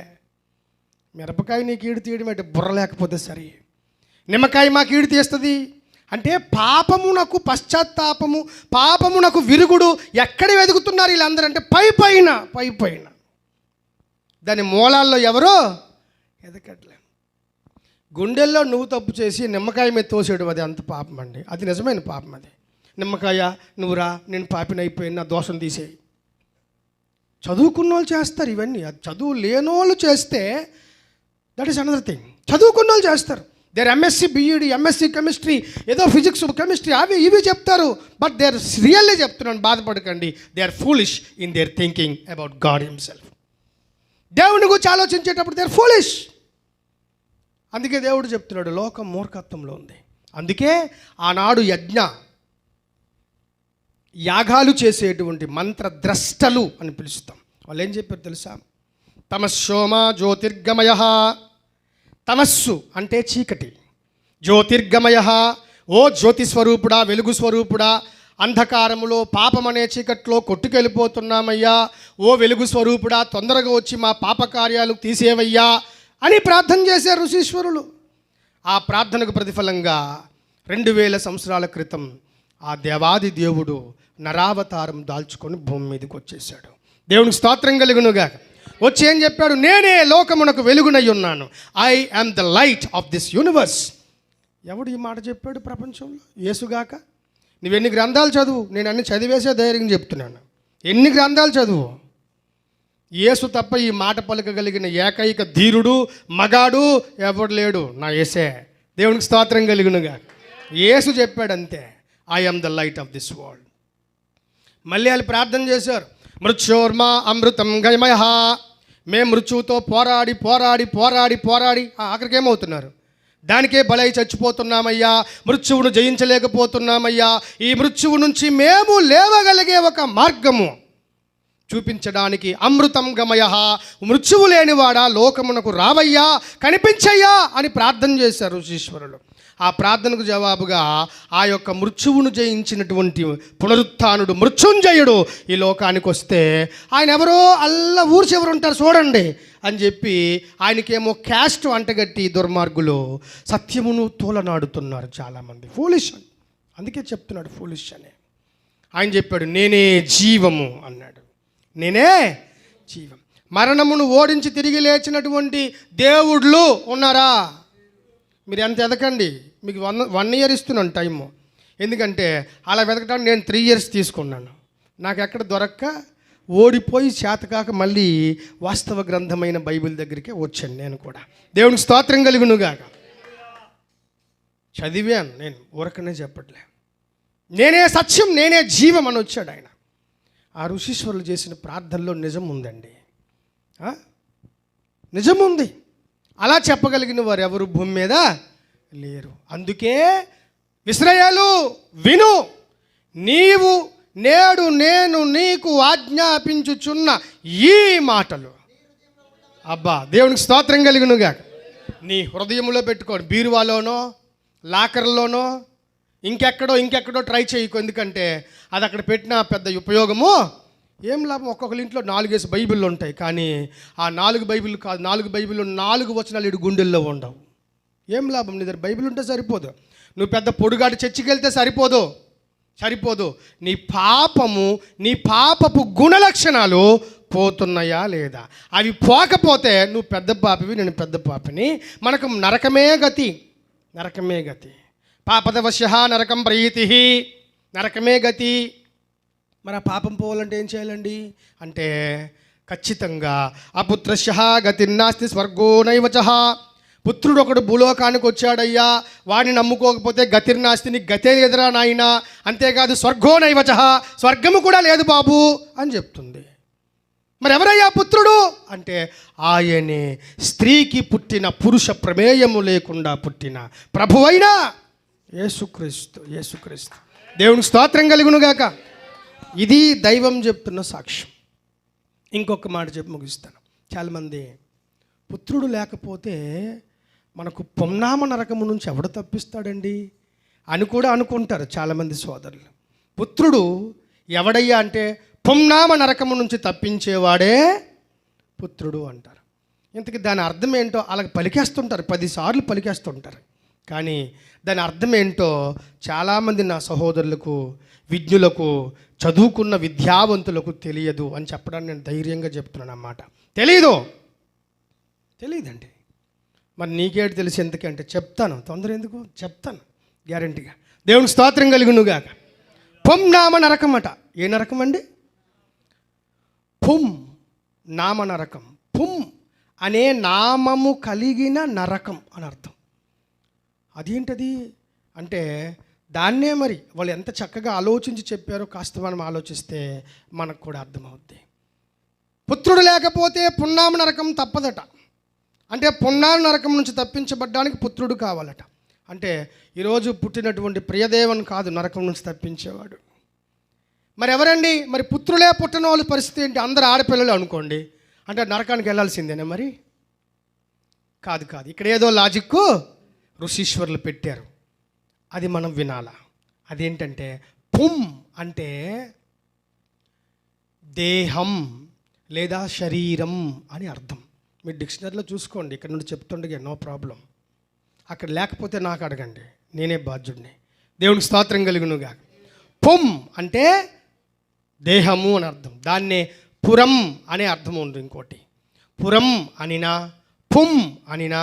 మిరపకాయ నీ కీడు తీయడం అంటే బుర్ర లేకపోతే సరే, నిమ్మకాయ మా కీడు తీస్తుంది అంటే పాపమునకు పశ్చాత్తాపము, పాపమునకు విరుగుడు ఎక్కడ వెతుకుతున్నారు వీళ్ళందరూ అంటే పైపైన. దాని మూలాల్లో ఎవరో ఎదకట్లే. గుండెల్లో నువ్వు తప్పు చేసి నిమ్మకాయ మీద తోసేయడం అది అంత పాపం అండి, అది నిజమైన పాపం. అది నిమ్మకాయ నువ్వురా, నేను పాపినైపోయిన నా దోషం తీసేయి. చదువుకున్న వాళ్ళు చేస్తారు ఇవన్నీ, అది చదువు లేనోళ్ళు చేస్తే దట్ ఈస్ అనదర్ థింగ్. చదువుకున్న వాళ్ళు చేస్తారు, there MSc BEd, MSc chemistry, ఏదో ఫిజిక్స్ కెమిస్ట్రీ అవి ఇవి చెప్తారు. బట్ దే ఆర్ రియల్లీ చెప్తున్నాను, బాధపడకండి, they are foolish in their thinking about God himself. దేవుని గురించి ఆలోచించేటప్పుడు దే ఆర్ ఫూలిష్. అందుకే దేవుడు చెప్తున్నాడు లోకం మూర్ఖత్వంలో ఉంది. అందుకే ఆనాడు యాగాలు చేసేటువంటి మంత్రద్రష్టలు అని పిలుస్తాం. వాళ్ళు ఏం చెప్పారు తెలుసా? తమస్సోమ జ్యోతిర్గమయ, తమస్సు అంటే చీకటి, జ్యోతిర్గమయ, ఓ జ్యోతి స్వరూపుడా, వెలుగు స్వరూపుడా, అంధకారములో పాపమనే చీకట్లో కొట్టుకెళ్ళిపోతున్నామయ్యా, ఓ వెలుగు స్వరూపుడా తొందరగా వచ్చి మా పాపకార్యాలు తీసేవయ్యా అని ప్రార్థన చేశారు ఋషీశ్వరులు. ఆ ప్రార్థనకు ప్రతిఫలంగా 2000 సంవత్సరాల క్రితం ఆ దేవాది దేవుడు నరావతారం దాల్చుకొని భూమి మీదకి వచ్చేసాడు. దేవునికి స్తోత్రం కలుగునుగా. వచ్చి ఏం చెప్పాడు? నేనే లోకమునకు వెలుగునై ఉన్నాను, I am the light of this universe. ఎవడు ఈ మాట చెప్పాడు ప్రపంచంలో? యేసుగాక. నువ్వెన్ని గ్రంథాలు చదువు, నేను అన్ని చదివేసే ధైర్యం చెప్తున్నాను. ఎన్ని గ్రంథాలు చదువు, యేసు తప్ప ఈ మాట పలకగలిగిన ఏకైక ధీరుడు మగాడు ఎవడు లేడు, నా యేసే. దేవునికి స్తోత్రం కలుగునుగా. యేసు చెప్పాడు అంతే, I am the light of this world. మళ్ళీ వాళ్ళు ప్రార్థన చేశారు, మృత్యోర్మా అమృతం గమయ. మేము మృత్యువుతో పోరాడి ఆఖరికి ఏమవుతున్నారు? దానికే బలై చచ్చిపోతున్నామయ్యా, మృత్యువును జయించలేకపోతున్నామయ్యా. ఈ మృత్యువు నుంచి మేము లేవగలిగే ఒక మార్గము చూపించడానికి అమృతం గమయ, మృత్యువు లేనివాడా లోకమునకు రావయ్యా, కనిపించయ్యా అని ప్రార్థన చేశారు ఋషీశ్వరులు. ఆ ప్రార్థనకు జవాబుగా ఆ యొక్క మృత్యువును జయించినటువంటి పునరుత్థానుడు మృత్యుంజయుడు ఈ లోకానికి వస్తే ఆయన ఎవరో ఊరు చివరు ఉంటారు చూడండి అని చెప్పి ఆయనకేమో క్యాస్ట్ అంటగట్టి దుర్మార్గులు సత్యమును తోలనాడుతున్నారు చాలామంది. ఫూలిష్ అందుకే చెప్తున్నాడు ఫూలిష్ అని. ఆయన చెప్పాడు నేనే జీవము అన్నాడు. నేనే జీవం. మరణమును ఓడించి తిరిగి లేచినటువంటి దేవుళ్ళు ఉన్నారా? మీరు ఎంత ఎదకండి, మీకు 1 year ఇస్తున్నాను టైము. ఎందుకంటే అలా వెతకడానికి నేను 3 years తీసుకున్నాను. నాకు ఎక్కడ దొరక్క ఓడిపోయి చేతకాక మళ్ళీ వాస్తవ గ్రంథమైన బైబిల్ దగ్గరికి వచ్చాను నేను కూడా. దేవునికి స్తోత్రం కలుగునుగాక. చదివాను నేను, ఊరకనే చెప్పట్లే. నేనే సత్యం, నేనే జీవం అని వచ్చాడు ఆయన. ఆ ఋషీశ్వరులు చేసిన ప్రార్థనలో నిజం ఉందండి, నిజం ఉంది. అలా చెప్పగలిగిన వారు ఎవరు భూమి మీద లేరు. అందుకే ఇశ్రాయేలు విను, నీవు నేడు నేను నీకు ఆజ్ఞాపించుచున్న ఈ మాటలు. అబ్బా, దేవునికి స్తోత్రం కలుగునుగా. నీ హృదయంలో పెట్టుకోండి, బీరువాలోనో లాకర్లోనో ఇంకెక్కడో ట్రై చేయకు. ఎందుకంటే అది అక్కడ పెట్టిన పెద్ద ఉపయోగము ఏం లాభం. ఒక్కొక్కరి ఇంట్లో 4 బైబిళ్ళు ఉంటాయి, కానీ ఆ 4 బైబిళ్ళు కాదు, 4 బైబిళ్ళు 4 వచనాలు ఇటు గుండెల్లో ఉండవు. ఏం లాభం? నీ దగ్గర బైబిల్ ఉంటే సరిపోదు. నువ్వు పెద్ద పొడుగాటి చర్చికి వెళ్తే సరిపోదు. నీ పాపపు గుణలక్షణాలు పోతున్నాయా లేదా? అవి పోకపోతే నువ్వు పెద్ద పాపివి, నేను పెద్ద పాపిని. మనకు నరకమే గతి. పాపదవశ్య నరకం ప్రయీతి, నరకమే గతి. మరి ఆ పాపం పోవాలంటే ఏం చేయాలండి అంటే ఖచ్చితంగా అపుత్రశ్య గతిర్నాస్తి స్వర్గో నైవచః. పుత్రుడు ఒకడు భూలోకానికి వచ్చాడయ్యా, వాడిని నమ్ముకోకపోతే గతిర్నాస్తి, నీ గతే ఎదురా నాయన. అంతేకాదు స్వర్గో నైవచః, స్వర్గము కూడా లేదు బాబు అని చెప్తుంది. మరి ఎవరయ్యా పుత్రుడు అంటే ఆయనే స్త్రీకి పుట్టిన, పురుష ప్రమేయము లేకుండా పుట్టిన ప్రభువైన యేసుక్రీస్తు. దేవునికి స్తోత్రం కలుగునుగాక. ఇది దైవం చెప్తున్న సాక్ష్యం. ఇంకొక మాట చెప్పి ముగిస్తాను. చాలామంది పుత్రుడు లేకపోతే మనకు పొన్నామ నరకము నుంచి ఎవడు తప్పిస్తాడండి అని కూడా అనుకుంటారు చాలామంది సోదరులు. పుత్రుడు ఎవడయ్యా అంటే పొన్నామ నరకము నుంచి తప్పించేవాడే పుత్రుడు అంటారు. ఇంతకీ దాని అర్థం ఏంటో అలాగ పలికేస్తుంటారు, 10 సార్లు పలికేస్తుంటారు. కానీ దాని అర్థం ఏంటో చాలామంది నా సహోదరులకు, విజ్ఞులకు, చదువుకున్న విద్యావంతులకు తెలియదు అని చెప్పడానికి నేను ధైర్యంగా చెప్తున్నాను అన్నమాట. తెలియదండి. మరి నీకేటి తెలిసి ఎందుకంటే చెప్తాను, తొందర ఎందుకు చెప్తాను గ్యారంటీగా. దేవునికి స్తోత్రం కలుగునుగాక. పొం నామ నరకం అట. ఏ నరకం అండి? పుం నామ నరకం. పుం అనే నామము కలిగిన నరకం అని అర్థం. అదేంటది అంటే దాన్నే మరి వాళ్ళు ఎంత చక్కగా ఆలోచించి చెప్పారో కాస్త మనం ఆలోచిస్తే మనకు కూడా అర్థమవుద్ది. పుత్రుడు లేకపోతే పున్నామ నరకం తప్పదట. అంటే పున్నామ నరకం నుంచి తప్పించబడ్డానికి పుత్రుడు కావాలట. అంటే ఈరోజు పుట్టినటువంటి ప్రియదేవన్ కాదు నరకం నుంచి తప్పించేవాడు. మరి ఎవరండి? మరి పుత్రులే పుట్టిన వాళ్ళ పరిస్థితి ఏంటి? అందరు ఆడపిల్లలు అనుకోండి, అంటే నరకానికి వెళ్ళాల్సిందేనా? మరి కాదు. ఇక్కడ ఏదో లాజిక్కు ఋషీశ్వరులు పెట్టారు, అది మనం వినాలా. అదేంటంటే పుం అంటే దేహం లేదా శరీరం అని అర్థం. మీరు డిక్షనరీలో చూసుకోండి, ఇక్కడ నుండి చెప్తుండగా నో ప్రాబ్లం. అక్కడ లేకపోతే నాకు అడగండి, నేనే బాధ్యుడిని. దేవునికి స్తోత్రం కలుగునుగా. పుం అంటే దేహము అని అర్థం. దాన్నే పురం అనే అర్థం ఉంది. ఇంకోటి పురం అనినా, పుం అనినా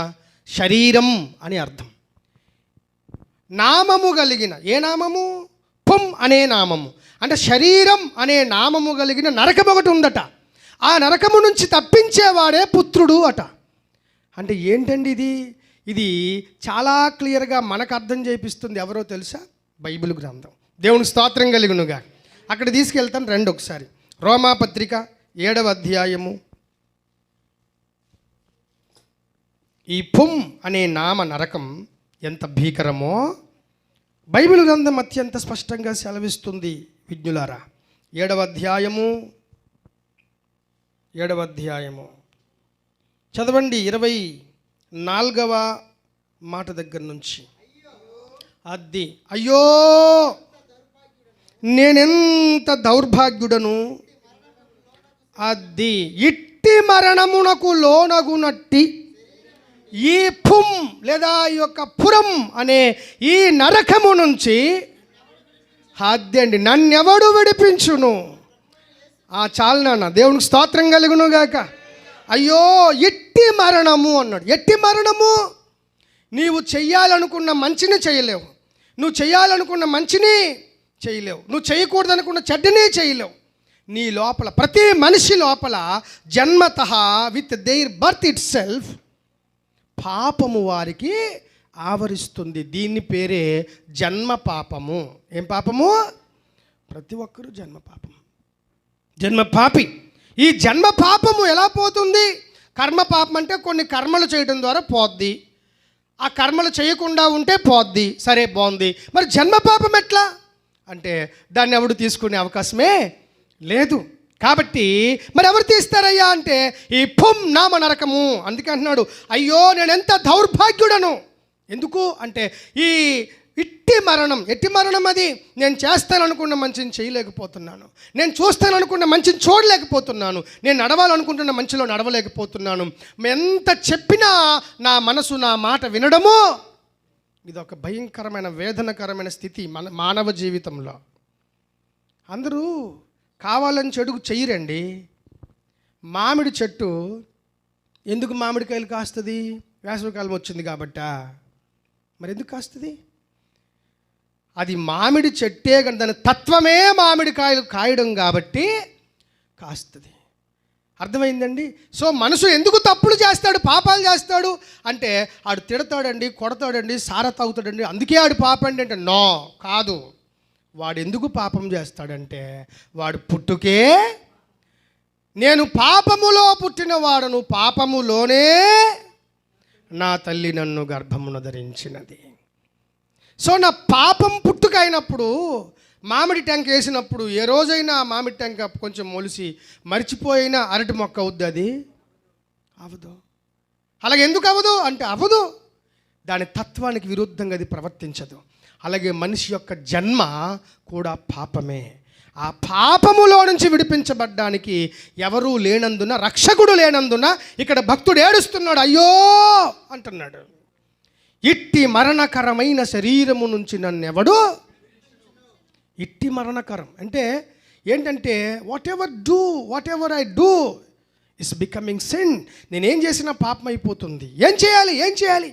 శరీరం అని అర్థం. నామము కలిగిన, ఏ నామము? పుం అనే నామము. అంటే శరీరం అనే నామము కలిగిన నరకం ఒకటి ఉందట. ఆ నరకము నుంచి తప్పించేవాడే పుత్రుడు అట. అంటే ఏంటండి ఇది చాలా క్లియర్గా మనకు అర్థం చేపిస్తుంది. ఎవరో తెలుసా? బైబిల్ గ్రంథం. దేవుని స్తోత్రం కలుగునుగా. అక్కడ తీసుకెళ్తాను రండి ఒకసారి. రోమాపత్రిక 7వ అధ్యాయము. ఈ పుం అనే నామ నరకం ఎంత భీకరమో బైబిల్ గ్రంథం అత్యంత స్పష్టంగా సెలవిస్తుంది విజ్ఞులారా. 7వ అధ్యాయము చదవండి. 24వ మాట దగ్గర నుంచి. అది అయ్యో నేనెంత దౌర్భాగ్యుడను, అది ఇట్టి మరణమునకు లోనగునట్టి ఈ పుం లేదా ఈ యొక్క పురం అనే ఈ నరకము నుంచి అదే అండి, నన్నెవడు విడిపించును. చాలు నాన్న, దేవునికి స్తోత్రం కలుగును గాక. అయ్యో ఎట్టి మరణము అన్నాడు. ఎట్టి మరణము? నీవు చెయ్యాలనుకున్న మంచిని చేయలేవు, నువ్వు చేయాలనుకున్న మంచిని చేయలేవు, నువ్వు చేయకూడదనుకున్న చెడ్డని చేయలేవు. నీ లోపల, ప్రతి మనిషి లోపల జన్మతః with their birth itself పాపము వారికి ఆవరిస్తుంది. దీన్ని పేరే జన్మ పాపము. ఏం పాపము? ప్రతి ఒక్కరూ జన్మ పాపము, జన్మ పాపి. ఈ జన్మ పాపము ఎలా పోతుంది? కర్మ పాపం అంటే కొన్ని కర్మలు చేయడం ద్వారా పోద్ది, ఆ కర్మలు చేయకుండా ఉంటే పోద్ది. సరే, బాగుంది. మరి జన్మ పాపం ఎట్లా అంటే దాన్ని ఎవడు తీసుకునే అవకాశమే లేదు. కాబట్టి మరి ఎవరు తీస్తారయ్యా అంటే ఈ నామ నరకము. అందుకే అంటున్నాడు, అయ్యో నేను ఎంత దౌర్భాగ్యుడను. ఎందుకు అంటే ఈ ఇట్టి మరణం. ఎట్టి మరణం అది? నేను చేస్తాననుకున్న మంచిని చేయలేకపోతున్నాను, నేను చూస్తాననుకున్న మంచిని చూడలేకపోతున్నాను, నేను నడవాలనుకుంటున్న మంచిలో నడవలేకపోతున్నాను. ఎంత చెప్పినా నా మనసు నా మాట వినడము, ఇది ఒక భయంకరమైన వేదనకరమైన స్థితి మానవ జీవితంలో. అందరూ కావాలని చెడుకు చెయ్యరండి. మామిడి చెట్టు ఎందుకు మామిడికాయలు కాస్తుంది? వేసవికాలం వచ్చింది కాబట్టా? మరి ఎందుకు కాస్తుంది? అది మామిడి చెట్టే కానీ దాని తత్వమే మామిడికాయలు కాయడం కాబట్టి కాస్తుంది. అర్థమైందండి? సో మనసు ఎందుకు తప్పులు చేస్తాడు, పాపాలు చేస్తాడు అంటే ఆడు తిడతాడండి, కొడతాడండి, సార తాగుతాడండి, అందుకే ఆడు పాపండి అంటే నో, కాదు. వాడు ఎందుకు పాపం చేస్తాడంటే వాడు పుట్టుకే నేను పాపములో పుట్టిన వాడను, పాపములోనే నా తల్లి నన్ను గర్భమున ధరించినది. సో నా పాపం పుట్టుక అయినప్పుడు మామిడి టెంక వేసినప్పుడు ఏ రోజైనా మామిడి టెంక కొంచెం మొలిసి మరిచిపోయినా అరటి మొక్క అవుద్ది? అది అవదు. అలాగే ఎందుకు అవదు అంటే అవదు, దాని తత్వానికి విరుద్ధంగా అది ప్రవర్తించదు. అలాగే మనిషి యొక్క జన్మ కూడా పాపమే. ఆ పాపములో నుంచి విడిపించబడ్డానికి ఎవరూ లేనందున, రక్షకుడు లేనందున ఇక్కడ భక్తుడు ఏడుస్తున్నాడు, అయ్యో అంటున్నాడు. ఇట్టి మరణకరమైన శరీరము నుంచి నన్నెవడు. ఇట్టి మరణకరం అంటే ఏంటంటే what ever I do is becoming sin. నేనేం చేసినా పాపం అయిపోతుంది, ఏం చేయాలి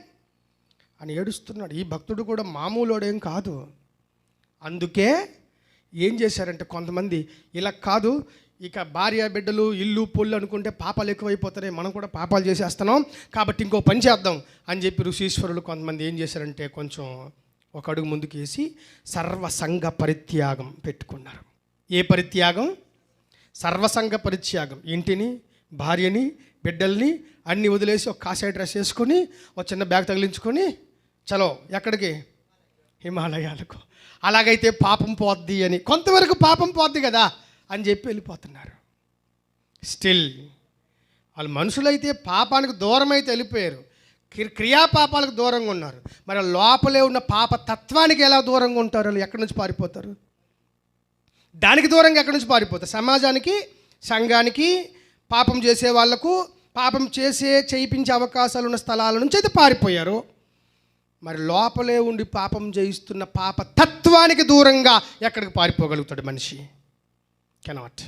అని ఏడుస్తున్నాడు. ఈ భక్తుడు కూడా మామూలోడేం కాదు. అందుకే ఏం చేశారంటే కొంతమంది ఇలా కాదు, ఇక భార్య బిడ్డలు ఇల్లు పొల్లు అనుకుంటే పాపాలు ఎక్కువైపోతాయి, మనం కూడా పాపాలు చేసేస్తున్నాం కాబట్టి ఇంకో పని చేద్దాం అని చెప్పి ఋషీశ్వరులు కొంతమంది ఏం చేశారంటే కొంచెం ఒక అడుగు ముందుకు వేసి సర్వసంగ పరిత్యాగం పెట్టుకున్నారు. ఏ పరిత్యాగం? సర్వసంగ పరిత్యాగం. ఇంటిని, భార్యని, బిడ్డల్ని అన్నీ వదిలేసి ఒక కాషాయ డ్రెస్ వేసుకొని ఒక చిన్న బ్యాగ్ తగిలించుకొని చలో ఎక్కడికి? హిమాలయాలకు. అలాగైతే పాపం పోద్ది అని, కొంతవరకు పాపం పోద్ది కదా అని చెప్పి వెళ్ళిపోతున్నారు. స్టిల్ వాళ్ళు మనుషులైతే పాపానికి దూరం అయితే వెళ్ళిపోయారు, క్రియాపాపాలకు దూరంగా ఉన్నారు. మరి లోపలే ఉన్న పాప తత్వానికి ఎలా దూరంగా ఉంటారు? వాళ్ళు ఎక్కడి నుంచి పారిపోతారు? దానికి దూరంగా ఎక్కడి నుంచి పారిపోతారు? సమాజానికి, సంఘానికి, పాపం చేసే వాళ్లకు, పాపం చేయించే అవకాశాలు ఉన్న స్థలాల నుంచి అయితే పారిపోయారు. మరి లోపలే ఉండి పాపం చేయిస్తున్న పాప తత్వానికి దూరంగా ఎక్కడికి పారిపోగలుగుతాడు మనిషి? కెనాట్.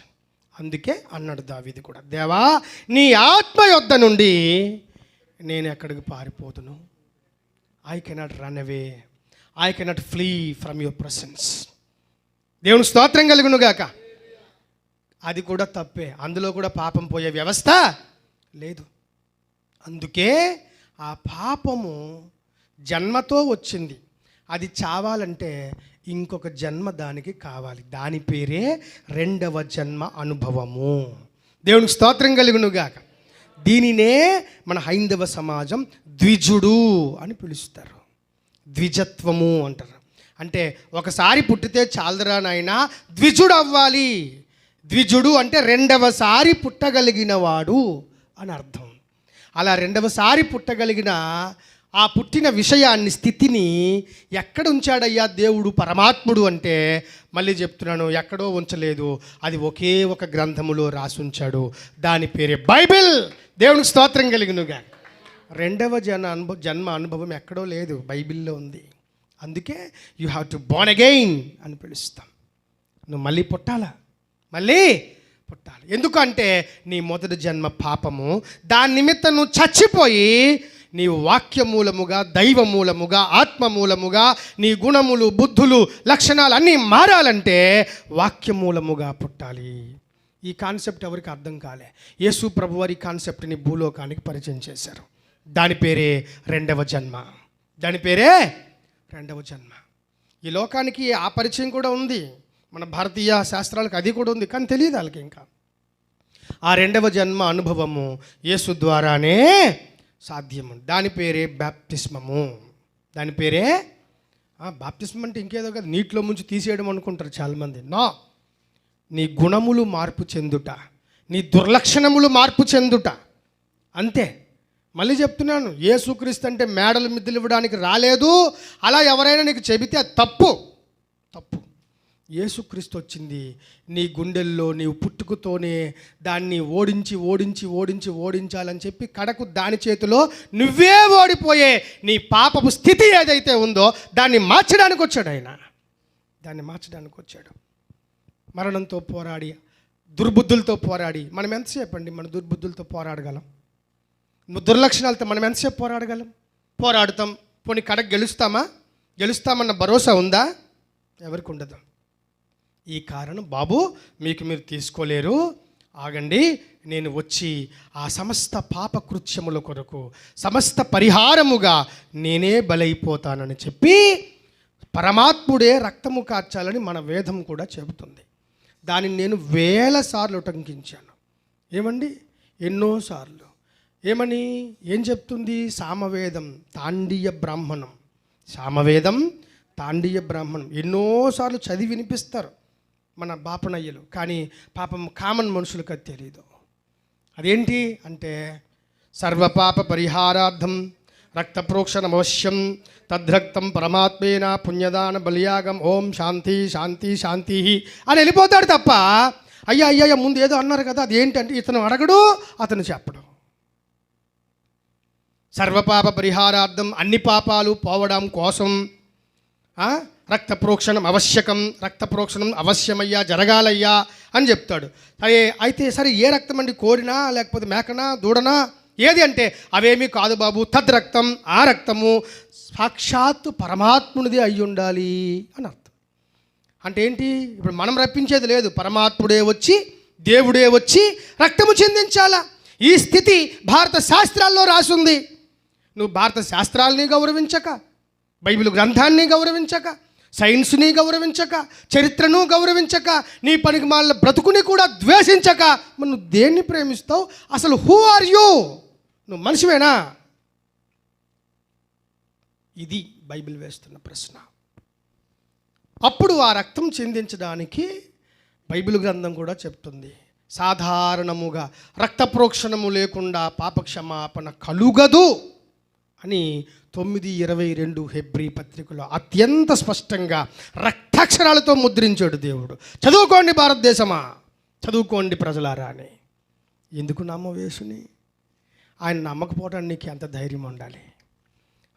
అందుకే అన్నాడు దావీదు కూడా, దేవా నీ ఆత్మ యొద్ద నుండి నేను ఎక్కడికి పారిపోతును? I cannot run away, I cannot flee from your presence. దేవుని స్తోత్రం కలుగును గాక. అది కూడా తప్పే, అందులో కూడా పాపం పోయే వ్యవస్థ లేదు. అందుకే ఆ పాపము జన్మతో వచ్చింది, అది చావాలంటే ఇంకొక జన్మ దానికి కావాలి. దాని పేరే రెండవ జన్మ అనుభవము. దేవునికి స్తోత్రం కలుగును గాక. దీనినే మన హైందవ సమాజం ద్విజుడు అని పిలుస్తారు, ద్విజత్వము అంటారు. అంటే ఒకసారి పుట్టితే చాలదురా నాయనా, ద్విజుడు అవ్వాలి. ద్విజుడు అంటే రెండవసారి పుట్టగలిగిన వాడు అని అర్థం. అలా రెండవసారి పుట్టగలిగిన ఆ పుట్టిన విషయాన్ని, స్థితిని ఎక్కడ ఉంచాడయ్యా దేవుడు, పరమాత్ముడు అంటే మళ్ళీ చెప్తున్నాను, ఎక్కడో ఉంచలేదు, అది ఒకే ఒక గ్రంథములో రాసి ఉంచాడు. దాని పేరే బైబిల్. దేవునికి స్తోత్రం కలుగునుగా. రెండవ జన్మ అనుభవం ఎక్కడో లేదు, బైబిల్లో ఉంది. అందుకే you have to Born again అని పిలుస్తాం. నువ్వు మళ్ళీ పుట్టాలా, మళ్ళీ పుట్టాలి. ఎందుకంటే నీ మొదటి జన్మ పాపము, దాని నిమిత్తం నువ్వు చచ్చిపోయి నీ వాక్యమూలముగా, దైవమూలముగా, ఆత్మమూలముగా నీ గుణములు, బుద్ధులు, లక్షణాలు అన్నీ మారాలంటే వాక్యమూలముగా పుట్టాలి. ఈ కాన్సెప్ట్ ఎవరికి అర్థం కాలే. యేసు ప్రభువారి కాన్సెప్ట్ని భూలోకానికి పరిచయం చేశారు. దాని పేరే రెండవ జన్మ. దాని పేరే రెండవ జన్మ. ఈ లోకానికి ఆ పరిచయం కూడా ఉంది, మన భారతీయ శాస్త్రాలకు అది కూడా ఉంది, కానీ తెలియదు వాళ్ళకి. ఇంకా ఆ రెండవ జన్మ అనుభవము యేసు ద్వారానే సాధ్యము. దాని పేరే బాప్తిస్మము. దాని పేరే బాప్తిస్మం. అంటే ఇంకేదో కాదు, నీటిలో ముంచి తీసేయడం అనుకుంటారు చాలామంది. నా నీ గుణములు మార్పు చెందుట, నీ దుర్లక్షణములు మార్పు చెందుట, అంతే. మళ్ళీ చెప్తున్నాను, యేసుక్రీస్తు అంటే మేడలు మిద్దెలు ఇవ్వడానికి రాలేదు. అలా ఎవరైనా నీకు చెబితే తప్పు. యేసుక్రీస్తు వచ్చింది నీ గుండెల్లో నీవు పుట్టుకతోనే దాన్ని ఓడించాలని చెప్పి కడకు దాని చేతిలో నువ్వే ఓడిపోయే నీ పాపపు స్థితి ఏదైతే ఉందో దాన్ని మార్చడానికి వచ్చాడు ఆయన. దాన్ని మార్చడానికి వచ్చాడు. మరణంతో పోరాడి, దుర్బుద్ధులతో పోరాడి, మనం ఎంతసేపు అండి మన దుర్బుద్ధులతో పోరాడగలం? దుర్లక్షణాలతో మనం ఎంతసేపు పోరాడగలం? పోరాడుతాం. పోనీ కడకు గెలుస్తామన్న భరోసా ఉందా? ఎవరికి ఉండదు. ఈ కారణం, బాబు మీకు మీరు తీసుకోలేరు, ఆగండి, నేను వచ్చి ఆ సమస్త పాప కృత్యముల కొరకు సమస్త పరిహారముగా నేనే బలైపోతానని చెప్పి పరమాత్ముడే రక్తము కార్చాలని మన వేదం కూడా చెబుతుంది. దానిని నేను 1000 సార్లు ఉటంకించాను. ఏమండి, ఎన్నోసార్లు. ఏం చెప్తుంది? సామవేదం తాండీయ బ్రాహ్మణం. సామవేదం తాండీయ బ్రాహ్మణం ఎన్నోసార్లు చదివి వినిపిస్తారు మన బాపనయ్యలు, కానీ పాపం కామన్ మనుషులకు అది తెలీదు. అదేంటి అంటే, సర్వపాప పరిహారార్థం రక్త ప్రోక్షణం అవశ్యం తద్రక్తం పరమాత్మేన పుణ్యదాన బలియాగం ఓం శాంతి శాంతి శాంతి అని వెళ్ళిపోతాడు తప్ప, అయ్యా ముందు ఏదో అన్నారు కదా, అది ఏంటంటే ఇతను అడగడు, అతను చెప్పడు. సర్వపాప పరిహారార్థం, అన్ని పాపాలు పోవడం కోసం రక్త ప్రోక్షణం ఆవశ్యకం, రక్త ప్రోక్షణం అవశ్యమయ్యా, జరగాలయ్యా అని చెప్తాడు. అయితే సరే, ఏ రక్తం అండి? కోరినా, లేకపోతే మేకనా, దూడనా, ఏది అంటే అవేమీ కాదు బాబు, తద్రక్తం, ఆ రక్తము సాక్షాత్తు పరమాత్మునిది అయి ఉండాలి అని అర్థం. అంటే ఏంటి? ఇప్పుడు మనం రప్పించేది లేదు, పరమాత్ముడే వచ్చి, దేవుడే వచ్చి రక్తము చెందించాలా. ఈ స్థితి భారత శాస్త్రాల్లో రాసుంది. నువ్వు భారత శాస్త్రాలని గౌరవించక, బైబిల్ గ్రంథాన్ని గౌరవించక, సైన్స్ని గౌరవించక, చరిత్రను గౌరవించక, నీ పనికి మాలిన బ్రతుకుని కూడా ద్వేషించక, మరి నువ్వు దేన్ని ప్రేమిస్తావు? అసలు హూ ఆర్ యూ? నువ్వు మనిషివేనా? ఇది బైబిల్ వేస్తున్న ప్రశ్న. అప్పుడు ఆ రక్తం చెందించడానికి బైబిల్ గ్రంథం కూడా చెప్తుంది, సాధారణముగా రక్త ప్రోక్షణము లేకుండా పాపక్షమాపణ కలుగదు అని 9:22 హెబ్రీ పత్రికలో అత్యంత స్పష్టంగా రక్తాక్షరాలతో ముద్రించాడు దేవుడు. చదువుకోండి భారతదేశమా, చదువుకోండి ప్రజలారా అని. ఎందుకు నమ్మవేసుని? ఆయన నమ్మకపోవటానికి నీకు ఎంత ధైర్యం ఉండాలి?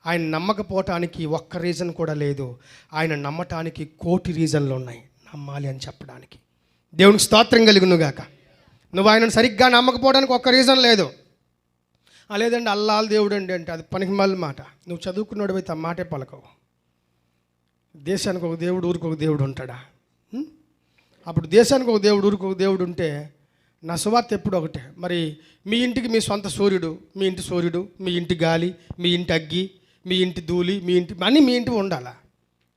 ఆయన నమ్మకపోవటానికి ఒక్క రీజన్ కూడా లేదు, ఆయన నమ్మటానికి 1,000,000 రీజన్లు ఉన్నాయి నమ్మాలి అని చెప్పడానికి. దేవునికి స్తోత్రం కలుగునుగాక. నువ్వు ఆయనను సరిగ్గా నమ్మకపోవడానికి ఒక్క రీజన్ లేదు. లేదండి అల్లాల్ దేవుడు అండి అంటే అది పనికిమాలిన మాట. నువ్వు చదువుకున్నాడు అయితే ఆ మాటే పలకవు. దేశానికి ఒక దేవుడు, ఊరికి ఒక దేవుడు ఉంటాడా? అప్పుడు దేశానికి ఒక దేవుడు, ఊరికి ఒక దేవుడు ఉంటే నా సువార్త ఎప్పుడు ఒకటే. మరి మీ ఇంటికి మీ సొంత సూర్యుడు, మీ ఇంటి సూర్యుడు, మీ ఇంటి గాలి, మీ ఇంటి అగ్గి, మీ ఇంటి ధూళి, మీ ఇంటి అన్నీ మీ ఇంటి ఉండాలా?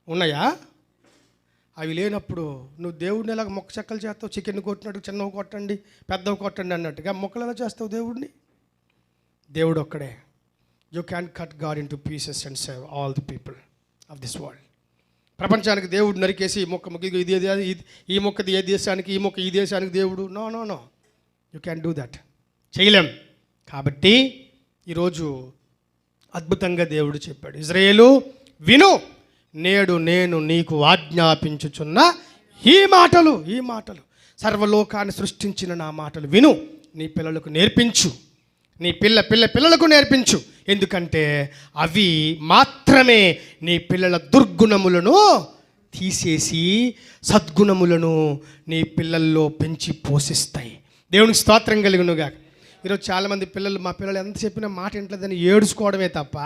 ఉన్నాయా? అవి లేనప్పుడు నువ్వు దేవుడిని ఎలాగ మొక్క చెక్కలు చేస్తావు? చికెన్ కొట్టినట్టు చిన్నవి కొట్టండి, పెద్దవి కొట్టండి అన్నట్టుగా మొక్కలు ఎలా చేస్తావు దేవుడిని? దేవుడు ఒక్కడే. You can cut God in to pieces and save all the people of this world. ప్రపంచానికి దేవుడు నరికేసి ఈ మొక్క ఇది ఈ మొక్కది ఏ దేశానికి, ఈ మొక్క ఈ దేశానికి దేవుడు, no no no, you can do that. చేయలేం. కాబట్టి ఈరోజు అద్భుతంగా దేవుడు చెప్పాడు, ఇజ్రాయేలు విను, నేడు నేను నీకు ఆజ్ఞాపించుచున్న ఈ మాటలు సర్వలోకాన్ని సృష్టించిన నా మాటలు విను, నీ పిల్లలకు నేర్పించు, నీ పిల్లలకు నేర్పించు. ఎందుకంటే అవి మాత్రమే నీ పిల్లల దుర్గుణములను తీసేసి సద్గుణములను నీ పిల్లల్లో పెంచి పోషిస్తాయి. దేవునికి స్తోత్రం కలుగునుగాక. ఈరోజు చాలామంది పిల్లలు, మా పిల్లలు ఎంత చెప్పినా మాట ఇంట్లేదని ఏడుచుకోవడమే తప్ప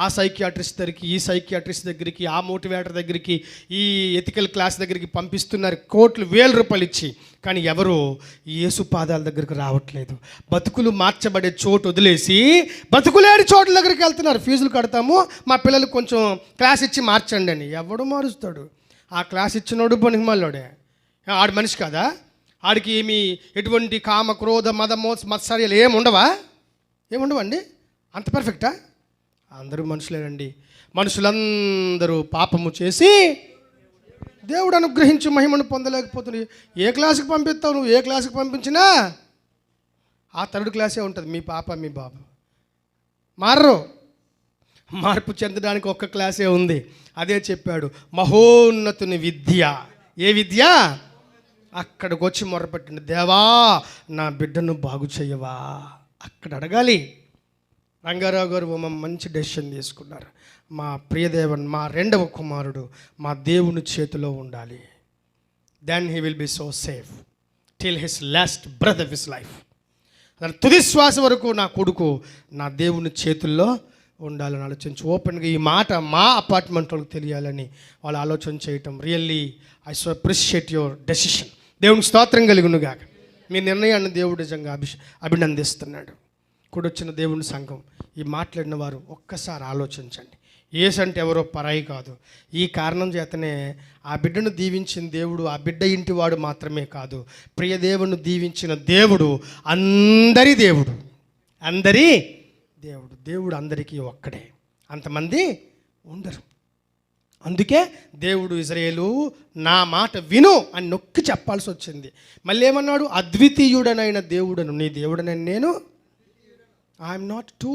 ఆ సైకియాట్రిస్ట్ దగ్గరికి, ఈ సైకియాట్రిస్ట్ దగ్గరికి, ఆ మోటివేటర్ దగ్గరికి, ఈ ఎథికల్ క్లాస్ దగ్గరికి పంపిస్తున్నారు కోట్లు వేల రూపాయలు ఇచ్చి. కానీ ఎవరు యేసు పాదాల దగ్గరికి రావట్లేదు. బతుకులు మార్చబడే చోటు వదిలేసి బతుకులేని చోట్ల దగ్గరికి వెళ్తున్నారు. ఫీజులు కడతాము, మా పిల్లలకు కొంచెం క్లాస్ ఇచ్చి మార్చండి అని. ఎవడు మారుస్తాడు? ఆ క్లాస్ ఇచ్చినోడు పనికిమాలోడే. ఆడు మనిషి కాదా? ఆడికి ఏమి ఎటువంటి కామ క్రోధ మద మత్సర్యాలు ఏముండవండి? అంత పర్ఫెక్టా? అందరూ మనుషులేనండి. మనుషులందరూ పాపము చేసి దేవుడు అనుగ్రహించి మహిమను పొందలేకపోతుంది. ఏ క్లాసుకి పంపిస్తావు నువ్వు? ఏ క్లాసుకి పంపించినా ఆ థర్డ్ క్లాసే ఉంటుంది. మీ పాప మీ బాబు మారరు. మార్పు చెందడానికి ఒక్క క్లాసే ఉంది. అదే చెప్పాడు, మహోన్నతుని విద్య. ఏ విద్య? అక్కడికి వచ్చి మొరపెట్టండి, దేవా నా బిడ్డను బాగు చేయవా. అక్కడ అడగాలి. రంగారావు గారు మంచి డెసిషన్ తీసుకున్నారు. మా ప్రియదేవన్, మా రెండవ కుమారుడు మా దేవుని చేతిలో ఉండాలి. Then he will be so safe till his last breath of his life. తుది శ్వాస వరకు నా కొడుకు నా దేవుని చేతుల్లో ఉండాలని ఆలోచించి ఓపెన్గా ఈ మాట మా అపార్ట్మెంట్ వాళ్ళకి తెలియాలని వాళ్ళు ఆలోచన చేయటం. Really I so appreciate your decision. దేవునికి స్తోత్రం కలుగునుగాక. మీ నిర్ణయాన్ని దేవుడు నిజంగా అభినందిస్తున్నాడు. కూడొచ్చిన దేవుని సంఘం, ఈ మాట్లాడిన వారు ఒక్కసారి ఆలోచించండి. యేసు అంటే ఎవరో పరాయి కాదు. ఈ కారణం చేతనే ఆ బిడ్డను దీవించిన దేవుడు ఆ బిడ్డ ఇంటి వాడు మాత్రమే కాదు, ప్రియదేవుని దీవించిన దేవుడు అందరి దేవుడు. అందరి దేవుడు. దేవుడు అందరికీ ఒక్కడే, అంతమంది ఉండరు. అందుకే దేవుడు ఇజ్రాయేలు నా మాట విను అని నొక్కి చెప్పాల్సి వచ్చింది. మళ్ళీ ఏమన్నాడు? అద్వితీయుడనైన దేవుడను, నీ దేవుడనని నేను. I'm not 2,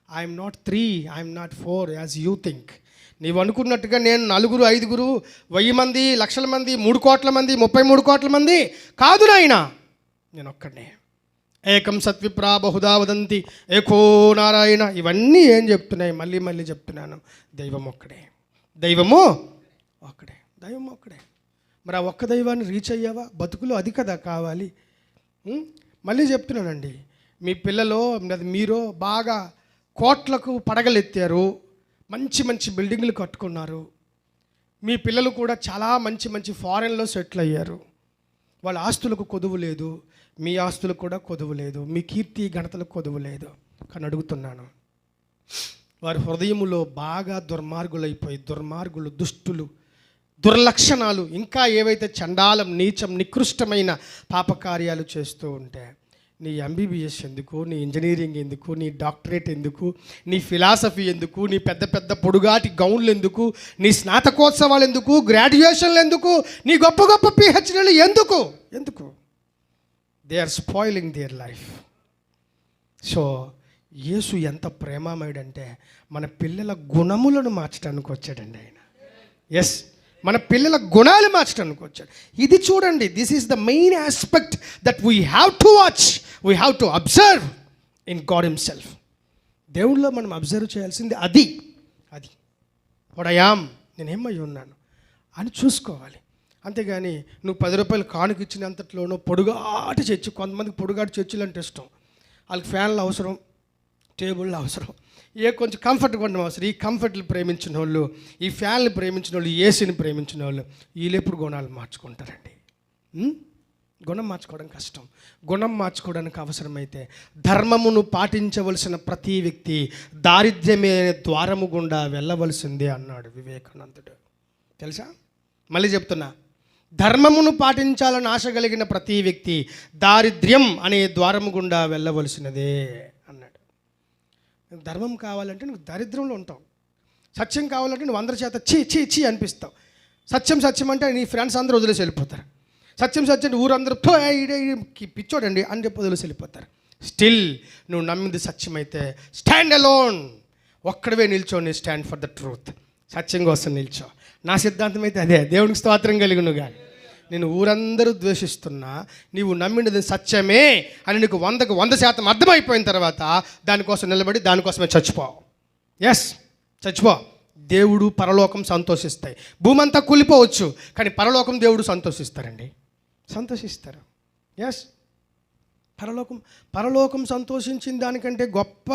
I'm not 3, I'm not 4 as you think. నీవు అనుకున్నట్టుగా నేను 4, 5, 1000 మంది, లక్షల మంది, 3 కోట్ల మంది, 33 కోట్ల మంది కాదు నాయనా, నేను ఒక్కడే. ఏకం సత్విప్రా బహుదా వదంతి ఏకో నారాయణ. ఇవన్నీ ఏం చెప్తున్నాయి? మళ్ళీ మళ్ళీ చెప్తున్నాను, దైవం ఒక్కడే, దైవము ఒక్కడే, దైవం ఒక్కడే. మరి ఆ ఒక్క దైవాన్ని రీచ్ అయ్యావా? బతుకులో అది కదా కావాలి. మళ్ళీ చెప్తున్నానండి, మీ పిల్లలు మీరు బాగా కోట్లకు పడగలెత్తారు, మంచి మంచి బిల్డింగ్లు కట్టుకున్నారు. మీ పిల్లలు కూడా చాలా మంచి మంచి ఫారెన్లో సెటిల్ అయ్యారు. వాళ్ళ ఆస్తులకు కొదువు లేదు, మీ ఆస్తులకు కూడా కొదువు లేదు, మీ కీర్తి ఘనతలకు కొదువు లేదు. కానీ అడుగుతున్నాను, వారి హృదయములో బాగా దుర్మార్గులైపోయి, దుర్మార్గులు, దుష్టులు, దుర్లక్షణాలు, ఇంకా ఏవైతే చండాలం, నీచం, నికృష్టమైన పాపకార్యాలు చేస్తూ ఉంటే నీ ఎంబీబీఎస్ ఎందుకు, నీ ఇంజనీరింగ్ ఎందుకు, నీ డాక్టరేట్ ఎందుకు, నీ ఫిలాసఫీ ఎందుకు, నీ పెద్ద పెద్ద పొడుగాటి గౌన్లు ఎందుకు, నీ స్నాతకోత్సవాలు ఎందుకు, గ్రాడ్యుయేషన్లు ఎందుకు, నీ గొప్ప గొప్ప పిహెచ్డీలు ఎందుకు? They are spoiling their life. So Yesu ఎంత ప్రేమమయుడంటే మన పిల్లల గుణములను మార్చడానికి వచ్చాడండి ఆయన. ఎస్, మన పిల్లల గుణాలు మార్చడానికి వచ్చాడు. ఇది చూడండి, this is the main aspect that we have to watch, we have to observe in God himself. దేవుళ్ళో మనం అబ్జర్వ్ చేయాల్సింది అది వాట్ ఐ యామ్, నేనేమై ఉన్నాను అని చూసుకోవాలి. అంతేగాని నువ్వు 10 రూపాయలు కానుక ఇచ్చినంతట్లోనూ పొడుగాటి చర్చి, కొంతమందికి పొడుగాటి చర్చిలు అంటే ఇష్టం, వాళ్ళకి ఫ్యాన్లు అవసరం, టేబుళ్ళు అవసరం, కొంచెం కంఫర్ట్గా ఉండడం అవసరం. ఈ కంఫర్ట్లు ప్రేమించిన వాళ్ళు, ఈ ఫ్యాన్లు ప్రేమించిన వాళ్ళు, ఏసీని ప్రేమించిన వాళ్ళు వీళ్ళెప్పుడు గుణాలు మార్చుకుంటారండి? గుణం మార్చుకోవడం కష్టం. గుణం మార్చుకోవడానికి అవసరమైతే ధర్మమును పాటించవలసిన ప్రతి వ్యక్తి దారిద్ర్యమే ద్వారము గుండా వెళ్ళవలసిందే అన్నాడు వివేకానందుడు. తెలుసా? మళ్ళీ చెప్తున్నా, ధర్మమును పాటించాలని ఆశ కలిగిన ప్రతి వ్యక్తి దారిద్ర్యం అనే ద్వారము గుండా వెళ్ళవలసినదే అన్నాడు. ధర్మం కావాలంటే నువ్వు దరిద్రంలో ఉంటావు, సత్యం కావాలంటే నువ్వు అందరి చేత చీ అనిపిస్తావు. సత్యం అంటే నీ ఫ్రెండ్స్ అందరూ వదిలేసి వెళ్ళిపోతారు. సత్యం అంటే ఊరందరూ పిచ్చోడండి అని చెప్పి వదిలేసి వెళ్ళిపోతారు. స్టిల్ నువ్వు నమ్మింది సత్యం అయితే స్టాండ్ అలోన్, ఒక్కడవే నిల్చోని స్టాండ్ ఫర్ ద ట్రూత్, సత్యం కోసం నిల్చో. నా సిద్ధాంతం అయితే అదే. దేవునికి స్తోత్రం కలుగును గాక. నేను ఊరందరూ ద్వేషిస్తున్నా, నీవు నమ్మినది సత్యమే అని నీకు 100కు 100% అర్థమైపోయిన తర్వాత దానికోసం నిలబడి దానికోసమే చచ్చిపో. ఎస్, చచ్చిపో. దేవుడు పరలోకం సంతోషిస్తాయి. భూమి అంతా కూలిపోవచ్చు, కానీ పరలోకం దేవుడు సంతోషిస్తారండి, సంతోషిస్తారు. ఎస్, పరలోకం సంతోషించిన దానికంటే గొప్ప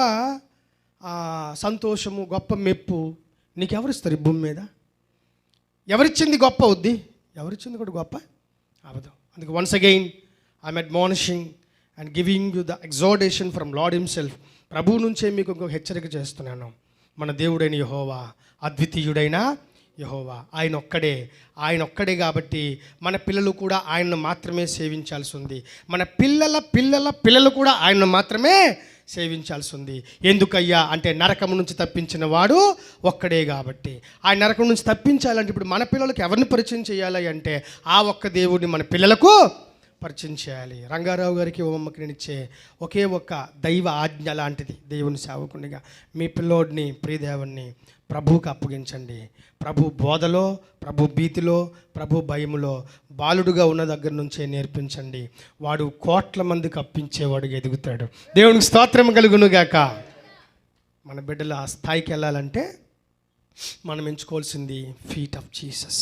సంతోషము, గొప్ప మెప్పు నీకెవరిస్తారు ఈ భూమి మీద? ఎవరిచ్చింది గొప్ప అవుద్ది, ఎవరిచ్చింది కూడా గొప్ప అవదు. అందుకే once again I'm admonishing and giving you the exhortation from lord himself. ప్రభువు నుంచే మీకు ఇంకొక హెచ్చరిక చేస్తున్నాను. మన దేవుడైన యెహోవా, అద్వితీయుడైన యెహోవా, ఆయన ఒక్కడే కాబట్టి మన పిల్లలు కూడా ఆయన్ను మాత్రమే సేవించాల్సి ఉంది. మన పిల్లలు కూడా ఆయన్ను మాత్రమే సేవించాల్సి ఉంది. ఎందుకయ్యా అంటే నరకం నుంచి తప్పించిన వాడు ఒక్కడే కాబట్టి. ఆ నరకం నుంచి తప్పించాలంటే ఇప్పుడు మన పిల్లలకు ఎవరిని పరిచయం చేయాలి అంటే ఆ ఒక్క దేవుడిని మన పిల్లలకు పరిచయం చేయాలి. రంగారావు గారికి ఓమ్మకి నేను ఇచ్చే ఒకే ఒక్క దైవ ఆజ్ఞ లాంటిది, దేవుని సేవకునిగా మీ పిల్లోడిని, ప్రియదేవుని ప్రభువుకి అప్పగించండి. ప్రభు బోధలో, ప్రభు భీతిలో, ప్రభు భయములో బాలుడుగా ఉన్న దగ్గర నుంచే నేర్పించండి. వాడు కోట్ల మందికి అప్పించేవాడు ఎదుగుతాడు. దేవునికి స్తోత్రం కలుగునుగాక. మన బిడ్డలు ఆ స్థాయికి వెళ్ళాలంటే మనం ఎంచుకోవాల్సింది ఫీట్ ఆఫ్ జీసస్,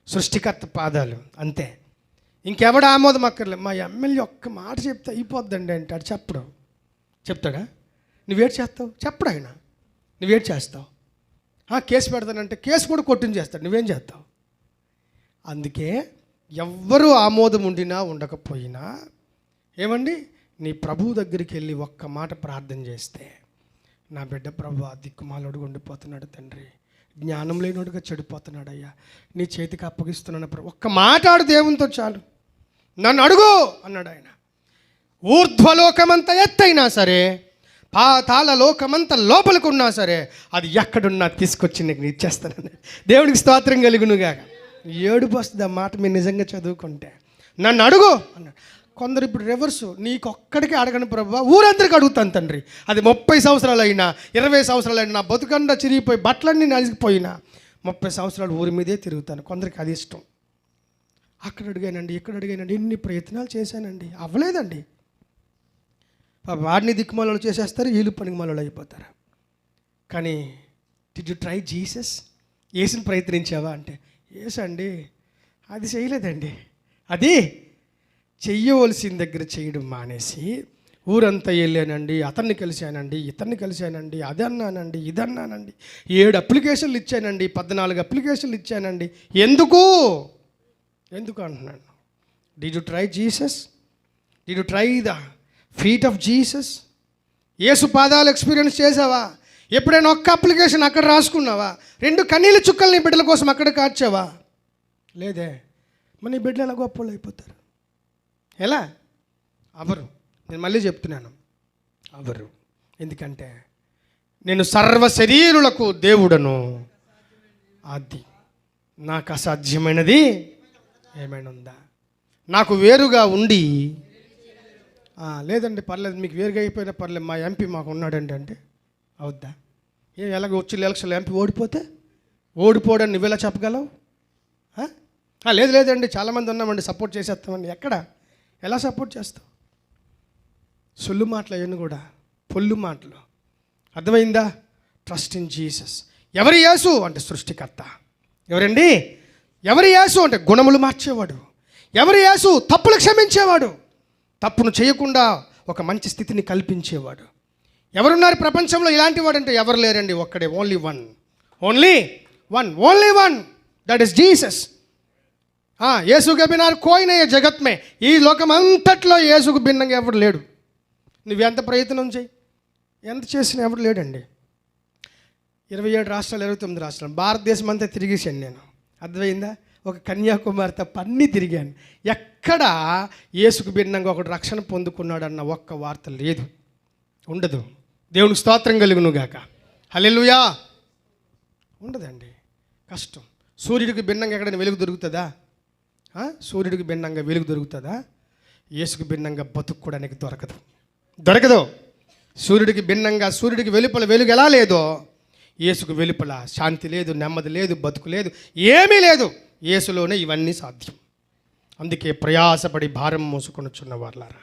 సృష్టికర్త పాదాలు, అంతే. ఇంకెవడ ఆమోదం అక్కర్లేదు. మా ఎమ్మెల్యే ఒక్క మాట చెప్తే అయిపోద్దండి అంటాడు. చెప్తాడా? నువ్వేటి చేస్తావు? చెప్పడు ఆయన. నువ్వేటి చేస్తావు? కేసు పెడతానంటే కేసు కూడా కొట్టించేస్తాడు. నువ్వేం చేస్తావు? అందుకే ఎవ్వరూ ఆమోదం ఉండినా ఉండకపోయినా ఏమండి, నీ ప్రభువు దగ్గరికి వెళ్ళి ఒక్క మాట ప్రార్థన చేస్తే, నా బిడ్డ ప్రభు దిక్కుమాలోడుగా ఉండిపోతున్నాడు తండ్రి, జ్ఞానం లేనోడుగా చెడిపోతున్నాడు అయ్యా, నీ చేతికి అప్పగిస్తున్నాను ప్రభు, ఒక్క మాట్లాడు దేవునితో చాలు, నన్ను అడుగు అన్నాడు ఆయన. ఊర్ధ్వలోకమంతా ఎత్తైనా సరే, పాతాళ లోకమంతా లోపలికి ఉన్నా సరే, అది ఎక్కడున్నా తీసుకొచ్చి నీకు ఇచ్చేస్తాను. దేవునికి స్తోత్రం కలుగునుగా. ఏడుపు వస్తుంది ఆ మాట మీరు నిజంగా చదువుకుంటే. నన్ను అడుగు అన్నాడు. కొందరు ఇప్పుడు రివర్సు, నీకొక్కడికి అడగను ప్రభు, ఊరందరికీ అడుగుతాను తండ్రి. అది 30 సంవత్సరాలు అయినా 20 సంవత్సరాలు అయినా, నా బతుకండా చిరిగిపోయి బట్టలన్నీ నలిగిపోయినా 30 సంవత్సరాలు ఊరి మీదే తిరుగుతాను. కొందరికి అది ఇష్టం. అక్కడ అడిగానండి, ఇక్కడ అడిగానండి, ఎన్ని ప్రయత్నాలు చేశానండి, అవ్వలేదండి. వాడిని దిక్కుమాలలో చేసేస్తారు, వీళ్ళు పనికిమాలలో అయిపోతారు. కానీ డిడ్ యు ట్రై జీసస్? యేసుని ప్రయత్నించావా అంటే యేసండి అది చేయలేదండి. అది చెయ్యవలసిన దగ్గర చేయడం మానేసి ఊరంతా వెళ్ళానండి, అతన్ని కలిశానండి, ఇతన్ని కలిశానండి, అది అన్నానండి, ఇది అన్నానండి, 7 అప్లికేషన్లు ఇచ్చానండి, 14 అప్లికేషన్లు ఇచ్చానండి. ఎందుకు అంటున్నాను. Did you try Jesus? Did you try the feet of Jesus? Yesu పాదాలు ఎక్స్పీరియన్స్ చేసావా? ఎప్పుడైనా ఒక్క అప్లికేషన్ అక్కడ రాసుకున్నావా? 2 కన్నీళ్ళ చుక్కలు నీ బిడ్డల కోసం అక్కడ కార్చావా? లేదే. మరి నీ బిడ్డలు ఎలా గొప్పలు అయిపోతారు? ఎలా? అవరు. నేను మళ్ళీ చెప్తున్నాను, అవరు. ఎందుకంటే నేను సర్వ శరీరులకు దేవుడను, అది నాకు అసాధ్యమైనది ఏమైనా ఉందా? నాకు వేరుగా ఉండి, లేదండి పర్లేదు, మీకు వేరుగా అయిపోయినా పర్లేదు, మా ఎంపీ మాకు ఉన్నాడండి అంటే అవుద్దా? ఎలాగ వచ్చి ఎలక్షన్లో ఎంపీ ఓడిపోవడం నువ్వెలా చెప్పగలవు? లేదండి చాలామంది ఉన్నామండి, సపోర్ట్ చేసేస్తామండి. ఎక్కడ? ఎలా సపోర్ట్ చేస్తావు? సొల్లు మాటలు అవన్నీ కూడా పొల్లు మాటలు. అర్థమైందా? Trust in Jesus. ఎవరి యేసు అంటే సృష్టికర్త. ఎవరండి? ఎవరి యేసు అంటే గుణములు మార్చేవాడు. ఎవరి యేసు? తప్పులు క్షమించేవాడు. తప్పును చేయకుండా ఒక మంచి స్థితిని కల్పించేవాడు. ఎవరున్నారు ప్రపంచంలో ఇలాంటి వాడు అంటే ఎవరు లేరండి, ఒక్కడే. Only one that is Jesus. యేసుకు బిన్నా కోయి నహీ జగత్ మే. ఈ లోకం అంతట్లో యేసుకు భిన్నంగా ఎవడు లేడు. నువ్వెంత ప్రయత్నం చేయి, ఎంత చేసినా ఎవడు లేడండి. 27 రాష్ట్రాలు 29 రాష్ట్రాలు భారతదేశం అంతా తిరిగేసాను నేను. అర్థమైందా? ఒక కన్యాకుమారి తప్ప అన్నీ తిరిగాను. ఎక్కడ యేసుకు భిన్నంగా ఒకడు రక్షణ పొందుకున్నాడన్న ఒక్క వార్త లేదు, ఉండదు. దేవునికి స్తోత్రం కలుగునుగాక. హల్లెలూయా. ఉండదండి, కష్టం. సూర్యుడికి భిన్నంగా ఎక్కడైనా వెలుగు దొరుకుతుందా? సూర్యుడికి భిన్నంగా వెలుగు దొరుకుతుందా? యేసుకు భిన్నంగా బతుక్కోవడానికి దొరకదు. సూర్యుడికి భిన్నంగా, సూర్యుడికి వెలుపల వెలుగు ఎలా లేదో, యేసుకు వెలుపల శాంతి లేదు, నెమ్మది లేదు, బతుకు లేదు, ఏమీ లేదు. యేసులోనే ఇవన్నీ సాధ్యం. అందుకే ప్రయాసపడి భారం మోసుకొనుచున్న వారులారా,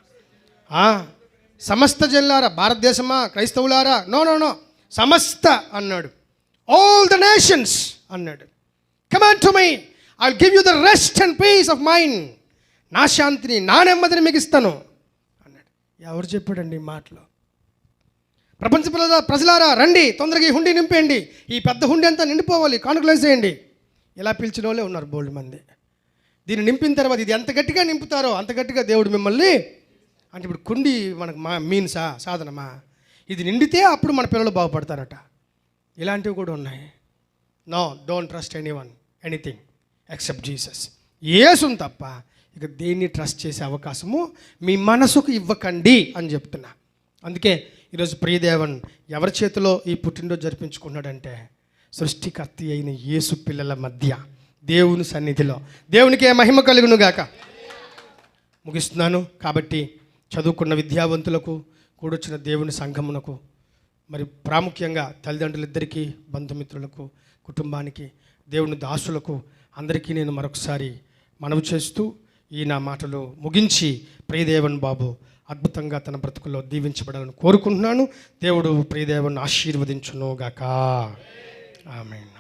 సమస్త జనులారా, భారతదేశమా, క్రైస్తవులారా, నో సమస్త అన్నాడు. ఆల్ ద నేషన్స్ అన్నాడు. Come on to me, I will give you the rest and peace of mind. నా శాంతిని, నా నెమ్మదిని మీకు ఇస్తాను అన్నాడు. ఎవరు చెప్పాడండి ఈ మాటలు? ప్రపంచ ప్రజలారా రండి, తొందరగా ఈ హుండీ నింపేయండి, ఈ పెద్ద హుండీ అంతా నిండిపోవాలి, కానుకలు వేసేయండి. ఇలా పిలిచిన వాళ్ళే ఉన్నారు బోల్డ్ మంది. దీన్ని నింపిన తర్వాత ఇది ఎంత గట్టిగా నింపుతారో అంత గట్టిగా దేవుడు మిమ్మల్ని, అంటే ఇప్పుడు కుండి మనకు మీన్సా, సాధనమా, ఇది నిండితే అప్పుడు మన పిల్లలు బాగుపడతారట. ఇలాంటివి కూడా ఉన్నాయి. No, don't trust anyone anything except Jesus. యేసుని తప్ప ఇక దేన్ని ట్రస్ట్ చేసే అవకాశము మీ మనసుకు ఇవ్వకండి అని చెప్తున్నా. అందుకే ఈరోజు ప్రియదేవన్ ఎవరి చేతిలో ఈ పుట్టినరోజు జరిపించుకున్నాడంటే సృష్టికర్త అయిన యేసు పిల్లల మధ్య దేవుని సన్నిధిలో. దేవునికే మహిమ కలుగును గాక. ముగిస్తున్నాను. కాబట్టి చదువుకున్న విద్యావంతులకు, కూడొచ్చిన దేవుని సంఘమునకు, మరి ప్రాముఖ్యంగా తల్లిదండ్రులిద్దరికీ, బంధుమిత్రులకు, కుటుంబానికి, దేవుని దాసులకు అందరికీ నేను మరొకసారి మనవి చేస్తూ ఈ నా మాటలు ముగించి ప్రియదేవన్ బాబు అద్భుతంగా తన బ్రతుకుల్లో దీవించబడాలని కోరుకుంటున్నాను. దేవుడు ప్రియదేవన్ ఆశీర్వదించును గాక. ఆమేన్.